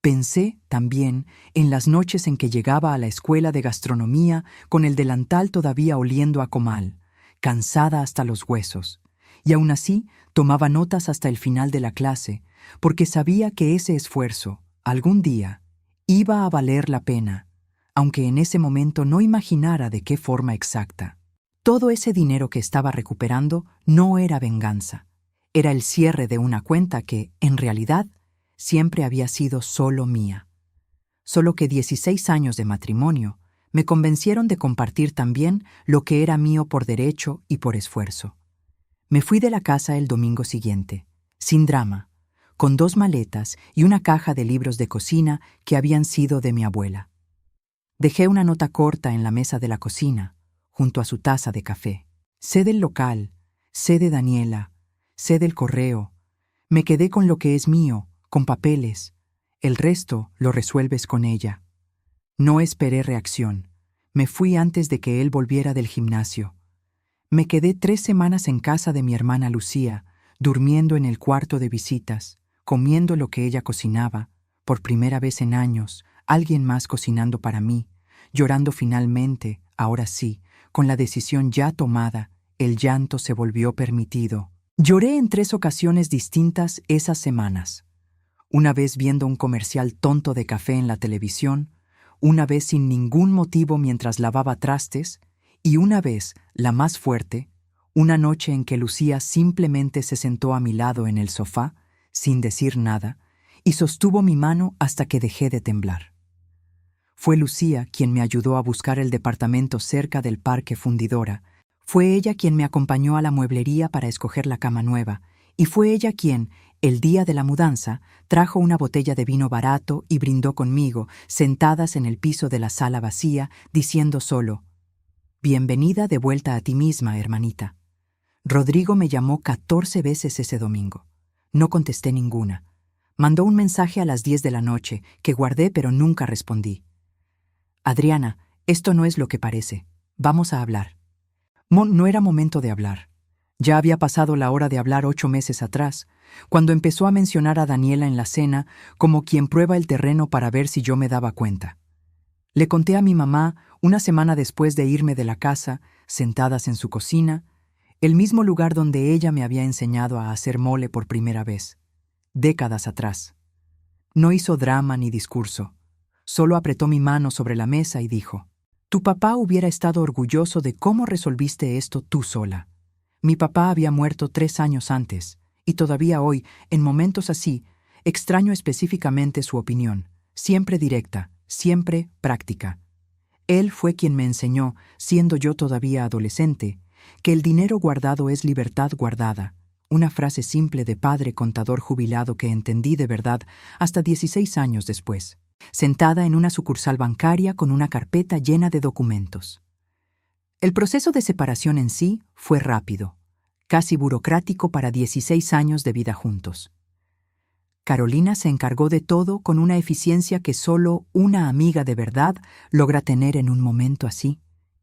Pensé también en las noches en que llegaba a la escuela de gastronomía con el delantal todavía oliendo a comal, cansada hasta los huesos, y aún así tomaba notas hasta el final de la clase, porque sabía que ese esfuerzo, algún día, iba a valer la pena, aunque en ese momento no imaginara de qué forma exacta. Todo ese dinero que estaba recuperando no era venganza, era el cierre de una cuenta que, en realidad, siempre había sido solo mía. Solo que 16 años de matrimonio me convencieron de compartir también lo que era mío por derecho y por esfuerzo. Me fui de la casa el domingo siguiente, sin drama, con 2 maletas y una caja de libros de cocina que habían sido de mi abuela. Dejé una nota corta en la mesa de la cocina, junto a su taza de café. Sé del local, sé de Daniela, sé del correo. Me quedé con lo que es mío, con papeles. El resto lo resuelves con ella. No esperé reacción. Me fui antes de que él volviera del gimnasio. Me quedé 3 semanas en casa de mi hermana Lucía, durmiendo en el cuarto de visitas, comiendo lo que ella cocinaba, por primera vez en años, alguien más cocinando para mí, llorando finalmente, ahora sí, con la decisión ya tomada, el llanto se volvió permitido. Lloré en 3 ocasiones distintas esas semanas. Una vez viendo un comercial tonto de café en la televisión, una vez sin ningún motivo mientras lavaba trastes, y una vez, la más fuerte, una noche en que Lucía simplemente se sentó a mi lado en el sofá, sin decir nada, y sostuvo mi mano hasta que dejé de temblar. Fue Lucía quien me ayudó a buscar el departamento cerca del Parque Fundidora. Fue ella quien me acompañó a la mueblería para escoger la cama nueva, y fue ella quien, el día de la mudanza, trajo una botella de vino barato y brindó conmigo, sentadas en el piso de la sala vacía, diciendo solo: «Bienvenida de vuelta a ti misma, hermanita». Rodrigo me llamó 14 veces ese domingo. No contesté ninguna. Mandó un mensaje a las 10 de la noche, que guardé pero nunca respondí. «Adriana, esto no es lo que parece. Vamos a hablar». No era momento de hablar. Ya había pasado la hora de hablar 8 meses atrás, cuando empezó a mencionar a Daniela en la cena como quien prueba el terreno para ver si yo me daba cuenta. Le conté a mi mamá, una semana después de irme de la casa, sentadas en su cocina, el mismo lugar donde ella me había enseñado a hacer mole por primera vez, décadas atrás. No hizo drama ni discurso, solo apretó mi mano sobre la mesa y dijo: «Tu papá hubiera estado orgulloso de cómo resolviste esto tú sola. Mi papá había muerto 3 años antes, y todavía hoy, en momentos así, extraño específicamente su opinión, siempre directa, siempre práctica. Él fue quien me enseñó, siendo yo todavía adolescente, que el dinero guardado es libertad guardada», una frase simple de padre contador jubilado que entendí de verdad hasta 16 años después, sentada en una sucursal bancaria con una carpeta llena de documentos. El proceso de separación en sí fue rápido, casi burocrático para 16 años de vida juntos. Carolina se encargó de todo con una eficiencia que solo una amiga de verdad logra tener en un momento así,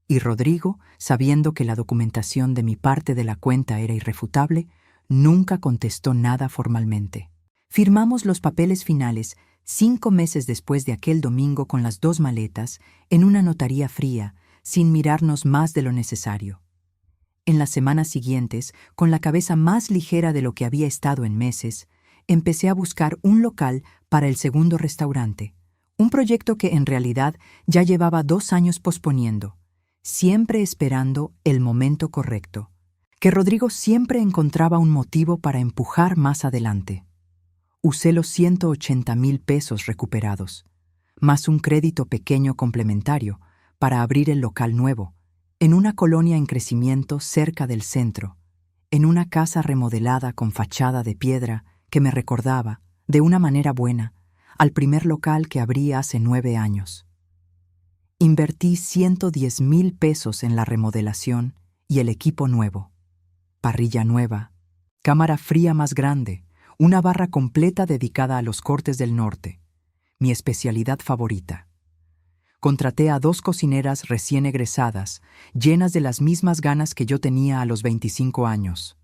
y Rodrigo, sabiendo que la documentación de mi parte de la cuenta era irrefutable, nunca contestó nada formalmente. Firmamos los papeles finales 5 meses después de aquel domingo con las 2 maletas en una notaría fría, sin mirarnos más de lo necesario. En las semanas siguientes, con la cabeza más ligera de lo que había estado en meses, empecé a buscar un local para el segundo restaurante, un proyecto que en realidad ya llevaba 2 años posponiendo, siempre esperando el momento correcto, que Rodrigo siempre encontraba un motivo para empujar más adelante. Usé los 180,000 pesos recuperados, más un crédito pequeño complementario, para abrir el local nuevo, en una colonia en crecimiento cerca del centro, en una casa remodelada con fachada de piedra que me recordaba, de una manera buena, al primer local que abrí hace 9 años. Invertí 110,000 pesos en la remodelación y el equipo nuevo. Parrilla nueva, cámara fría más grande, una barra completa dedicada a los cortes del norte, mi especialidad favorita. Contraté a 2 cocineras recién egresadas, llenas de las mismas ganas que yo tenía a los 25 años.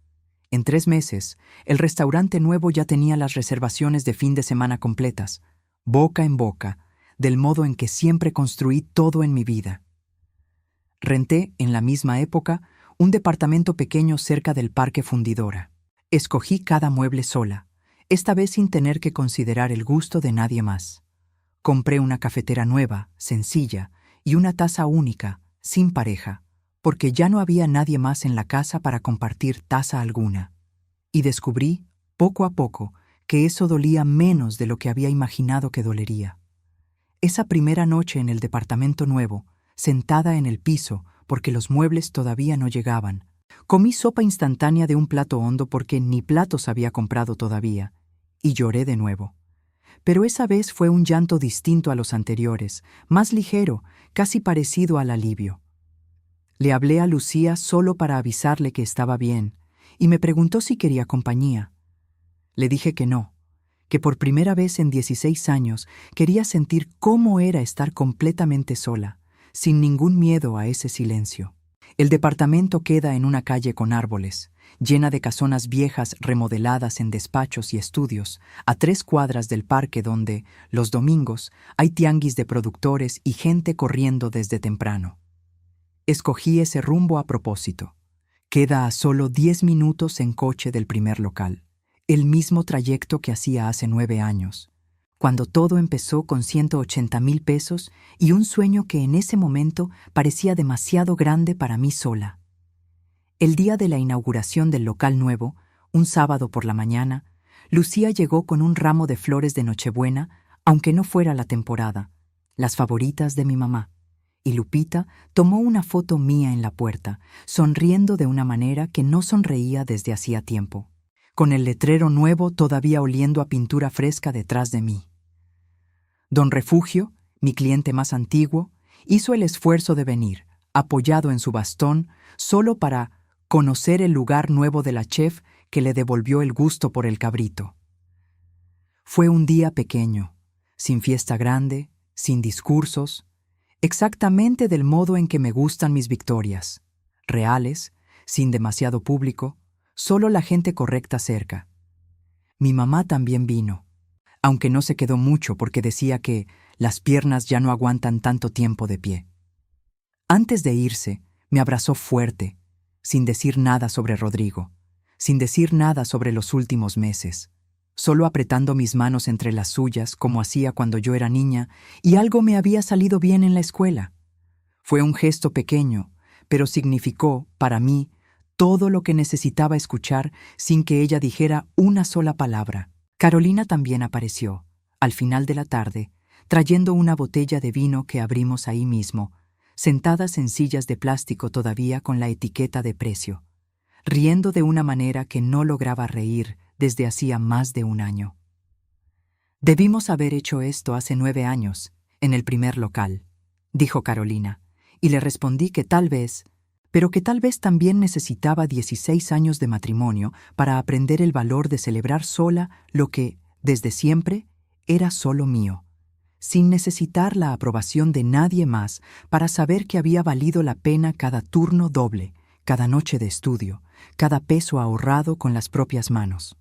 En 3 meses, el restaurante nuevo ya tenía las reservaciones de fin de semana completas, boca en boca, del modo en que siempre construí todo en mi vida. Renté, en la misma época, un departamento pequeño cerca del Parque Fundidora. Escogí cada mueble sola, esta vez sin tener que considerar el gusto de nadie más. Compré una cafetera nueva, sencilla, y una taza única, sin pareja, porque ya no había nadie más en la casa para compartir taza alguna. Y descubrí, poco a poco, que eso dolía menos de lo que había imaginado que dolería. Esa primera noche en el departamento nuevo, sentada en el piso porque los muebles todavía no llegaban, comí sopa instantánea de un plato hondo porque ni platos había comprado todavía, y lloré de nuevo. Pero esa vez fue un llanto distinto a los anteriores, más ligero, casi parecido al alivio. Le hablé a Lucía solo para avisarle que estaba bien, y me preguntó si quería compañía. Le dije que no, que por primera vez en 16 años quería sentir cómo era estar completamente sola, sin ningún miedo a ese silencio. El departamento queda en una calle con árboles, llena de casonas viejas remodeladas en despachos y estudios, a 3 cuadras del parque donde, los domingos, hay tianguis de productores y gente corriendo desde temprano. Escogí ese rumbo a propósito. Queda a solo 10 minutos en coche del primer local, el mismo trayecto que hacía hace 9 años. cuando todo empezó con 180,000 pesos y un sueño que en ese momento parecía demasiado grande para mí sola. El día de la inauguración del local nuevo, un sábado por la mañana, Lucía llegó con un ramo de flores de Nochebuena, aunque no fuera la temporada, las favoritas de mi mamá, y Lupita tomó una foto mía en la puerta, sonriendo de una manera que no sonreía desde hacía tiempo, con el letrero nuevo todavía oliendo a pintura fresca detrás de mí. Don Refugio, mi cliente más antiguo, hizo el esfuerzo de venir, apoyado en su bastón, solo para conocer el lugar nuevo de la chef que le devolvió el gusto por el cabrito. Fue un día pequeño, sin fiesta grande, sin discursos, exactamente del modo en que me gustan mis victorias, reales, sin demasiado público, solo la gente correcta cerca. Mi mamá también vino, aunque no se quedó mucho porque decía que las piernas ya no aguantan tanto tiempo de pie. Antes de irse, me abrazó fuerte, sin decir nada sobre Rodrigo, sin decir nada sobre los últimos meses, solo apretando mis manos entre las suyas como hacía cuando yo era niña y algo me había salido bien en la escuela. Fue un gesto pequeño, pero significó, para mí, todo lo que necesitaba escuchar sin que ella dijera una sola palabra. Carolina también apareció, al final de la tarde, trayendo una botella de vino que abrimos ahí mismo, sentadas en sillas de plástico todavía con la etiqueta de precio, riendo de una manera que no lograba reír desde hacía más de un año. «Debimos haber hecho esto hace 9 años, en el primer local», dijo Carolina, y le respondí que tal vez, pero que tal vez también necesitaba 16 años de matrimonio para aprender el valor de celebrar sola lo que, desde siempre, era solo mío, sin necesitar la aprobación de nadie más para saber que había valido la pena cada turno doble, cada noche de estudio, cada peso ahorrado con las propias manos.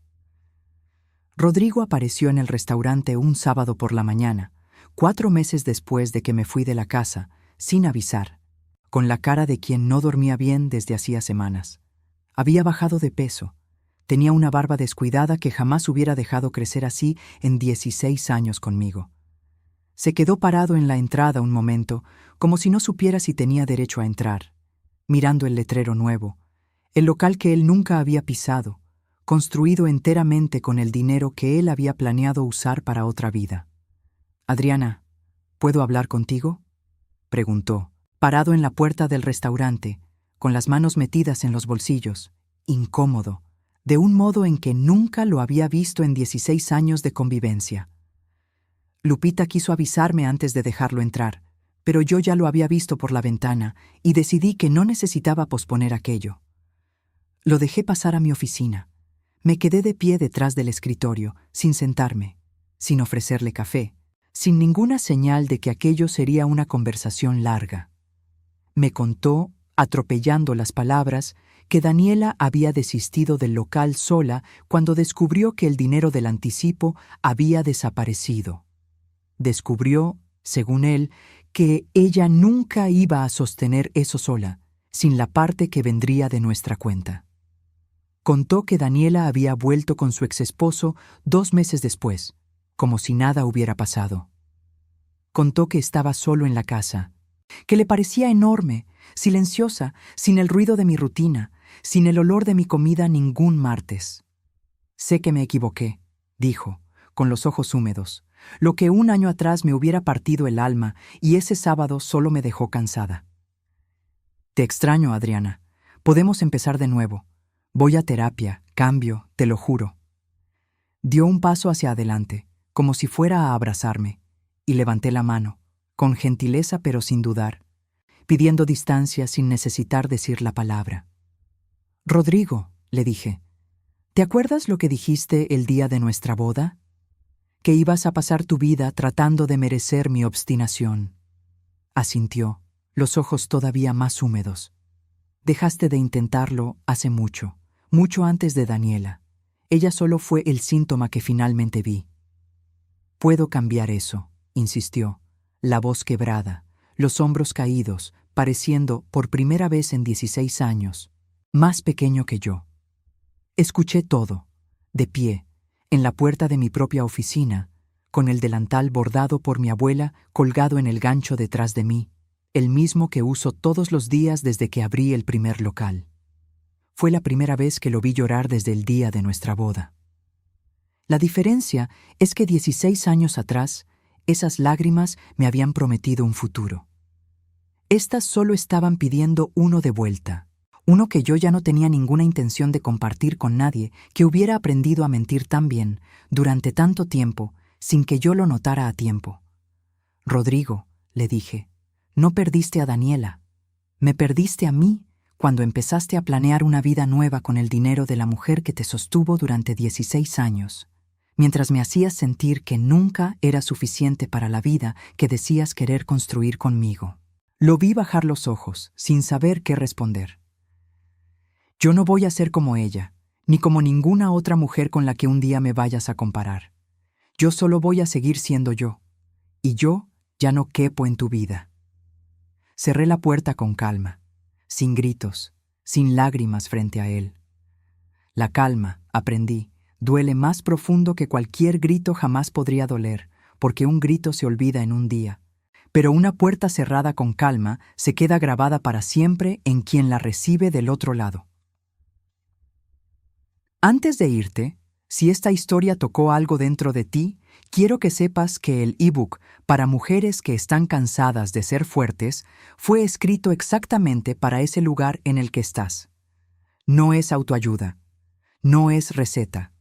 Rodrigo apareció en el restaurante un sábado por la mañana, 4 meses después de que me fui de la casa, sin avisar, con la cara de quien no dormía bien desde hacía semanas. Había bajado de peso. Tenía una barba descuidada que jamás hubiera dejado crecer así en 16 años conmigo. Se quedó parado en la entrada un momento, como si no supiera si tenía derecho a entrar, mirando el letrero nuevo, el local que él nunca había pisado, construido enteramente con el dinero que él había planeado usar para otra vida. «Adriana, ¿puedo hablar contigo?», preguntó, parado en la puerta del restaurante, con las manos metidas en los bolsillos, incómodo, de un modo en que nunca lo había visto en 16 años de convivencia. Lupita quiso avisarme antes de dejarlo entrar, pero yo ya lo había visto por la ventana y decidí que no necesitaba posponer aquello. Lo dejé pasar a mi oficina. Me quedé de pie detrás del escritorio, sin sentarme, sin ofrecerle café, sin ninguna señal de que aquello sería una conversación larga. Me contó, atropellando las palabras, que Daniela había desistido del local sola cuando descubrió que el dinero del anticipo había desaparecido. Descubrió, según él, que ella nunca iba a sostener eso sola, sin la parte que vendría de nuestra cuenta. Contó que Daniela había vuelto con su exesposo 2 meses después, como si nada hubiera pasado. Contó que estaba solo en la casa, que le parecía enorme, silenciosa, sin el ruido de mi rutina, sin el olor de mi comida ningún martes. «Sé que me equivoqué», dijo, con los ojos húmedos. Lo que 1 año atrás me hubiera partido el alma y ese sábado solo me dejó cansada. «Te extraño, Adriana. Podemos empezar de nuevo. Voy a terapia, cambio, te lo juro». Dio un paso hacia adelante, como si fuera a abrazarme, y levanté la mano, con gentileza pero sin dudar, pidiendo distancia sin necesitar decir la palabra. «Rodrigo», le dije, «¿te acuerdas lo que dijiste el día de nuestra boda? Que ibas a pasar tu vida tratando de merecer mi obstinación». Asintió, los ojos todavía más húmedos. «Dejaste de intentarlo hace mucho, mucho antes de Daniela. Ella solo fue el síntoma que finalmente vi». «Puedo cambiar eso», insistió, la voz quebrada, los hombros caídos, pareciendo, por primera vez en 16 años, más pequeño que yo. Escuché todo, de pie, en la puerta de mi propia oficina, con el delantal bordado por mi abuela colgado en el gancho detrás de mí, el mismo que uso todos los días desde que abrí el primer local. Fue la primera vez que lo vi llorar desde el día de nuestra boda. La diferencia es que 16 años atrás, esas lágrimas me habían prometido un futuro. Estas solo estaban pidiendo uno de vuelta, uno que yo ya no tenía ninguna intención de compartir con nadie, que hubiera aprendido a mentir tan bien durante tanto tiempo sin que yo lo notara a tiempo. Rodrigo, le dije, no perdiste a Daniela, me perdiste a mí cuando empezaste a planear una vida nueva con el dinero de la mujer que te sostuvo durante 16 años, mientras me hacías sentir que nunca era suficiente para la vida que decías querer construir conmigo. Lo vi bajar los ojos, sin saber qué responder. Yo no voy a ser como ella, ni como ninguna otra mujer con la que un día me vayas a comparar. Yo solo voy a seguir siendo yo, y yo ya no quepo en tu vida. Cerré la puerta con calma, sin gritos, sin lágrimas frente a él. La calma, aprendí, duele más profundo que cualquier grito jamás podría doler, porque un grito se olvida en un día. Pero una puerta cerrada con calma se queda grabada para siempre en quien la recibe del otro lado. Antes de irte, si esta historia tocó algo dentro de ti, quiero que sepas que el ebook para mujeres que están cansadas de ser fuertes fue escrito exactamente para ese lugar en el que estás. No es autoayuda, no es receta.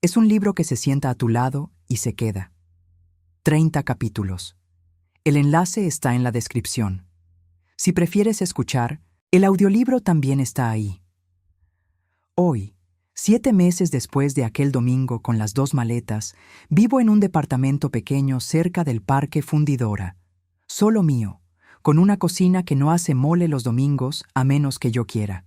Es un libro que se sienta a tu lado y se queda. 30 capítulos. El enlace está en la descripción. Si prefieres escuchar, el audiolibro también está ahí. Hoy, 7 meses después de aquel domingo con las 2 maletas, vivo en un departamento pequeño cerca del Parque Fundidora, solo mío, con una cocina que no hace mole los domingos a menos que yo quiera.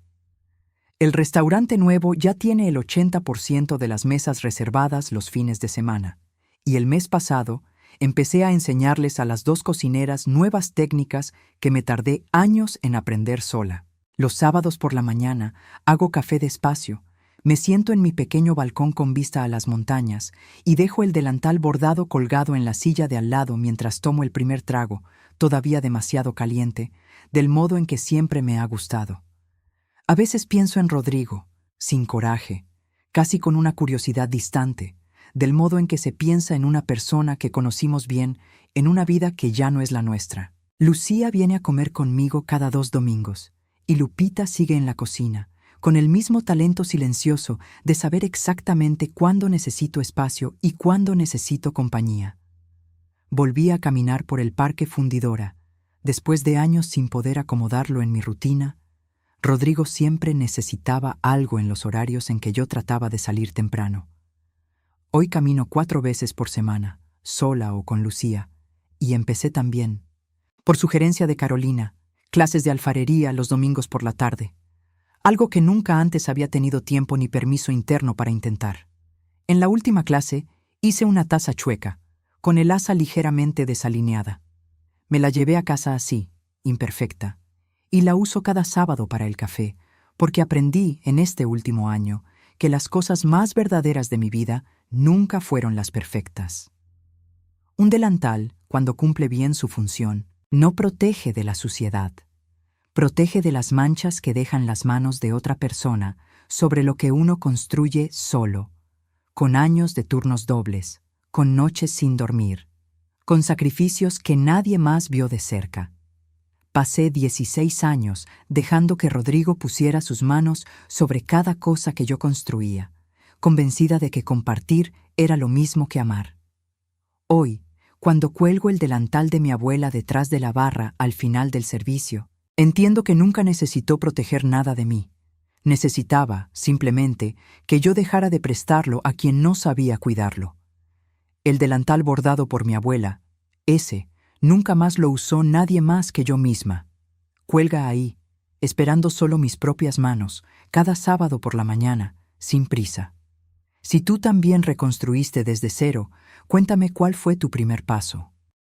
El restaurante nuevo ya tiene el 80% de las mesas reservadas los fines de semana, y el mes pasado empecé a enseñarles a las 2 cocineras nuevas técnicas que me tardé años en aprender sola. Los sábados por la mañana hago café despacio, me siento en mi pequeño balcón con vista a las montañas y dejo el delantal bordado colgado en la silla de al lado mientras tomo el primer trago, todavía demasiado caliente, del modo en que siempre me ha gustado. A veces pienso en Rodrigo, sin coraje, casi con una curiosidad distante, del modo en que se piensa en una persona que conocimos bien, en una vida que ya no es la nuestra. Lucía viene a comer conmigo cada 2 domingos, y Lupita sigue en la cocina, con el mismo talento silencioso de saber exactamente cuándo necesito espacio y cuándo necesito compañía. Volví a caminar por el Parque Fundidora. Después de años sin poder acomodarlo en mi rutina, Rodrigo siempre necesitaba algo en los horarios en que yo trataba de salir temprano. Hoy camino 4 veces por semana, sola o con Lucía, y empecé también, por sugerencia de Carolina, clases de alfarería los domingos por la tarde. Algo que nunca antes había tenido tiempo ni permiso interno para intentar. En la última clase hice una taza chueca, con el asa ligeramente desalineada. Me la llevé a casa así, imperfecta, y la uso cada sábado para el café, porque aprendí en este último año que las cosas más verdaderas de mi vida nunca fueron las perfectas. Un delantal, cuando cumple bien su función, no protege de la suciedad. Protege de las manchas que dejan las manos de otra persona sobre lo que uno construye solo, con años de turnos dobles, con noches sin dormir, con sacrificios que nadie más vio de cerca. Pasé 16 años dejando que Rodrigo pusiera sus manos sobre cada cosa que yo construía, convencida de que compartir era lo mismo que amar. Hoy, cuando cuelgo el delantal de mi abuela detrás de la barra al final del servicio, entiendo que nunca necesitó proteger nada de mí. Necesitaba, simplemente, que yo dejara de prestarlo a quien no sabía cuidarlo. El delantal bordado por mi abuela, ese, nunca más lo usó nadie más que yo misma. Cuelga ahí, esperando solo mis propias manos, cada sábado por la mañana, sin prisa. Si tú también reconstruiste desde cero, cuéntame cuál fue tu primer paso.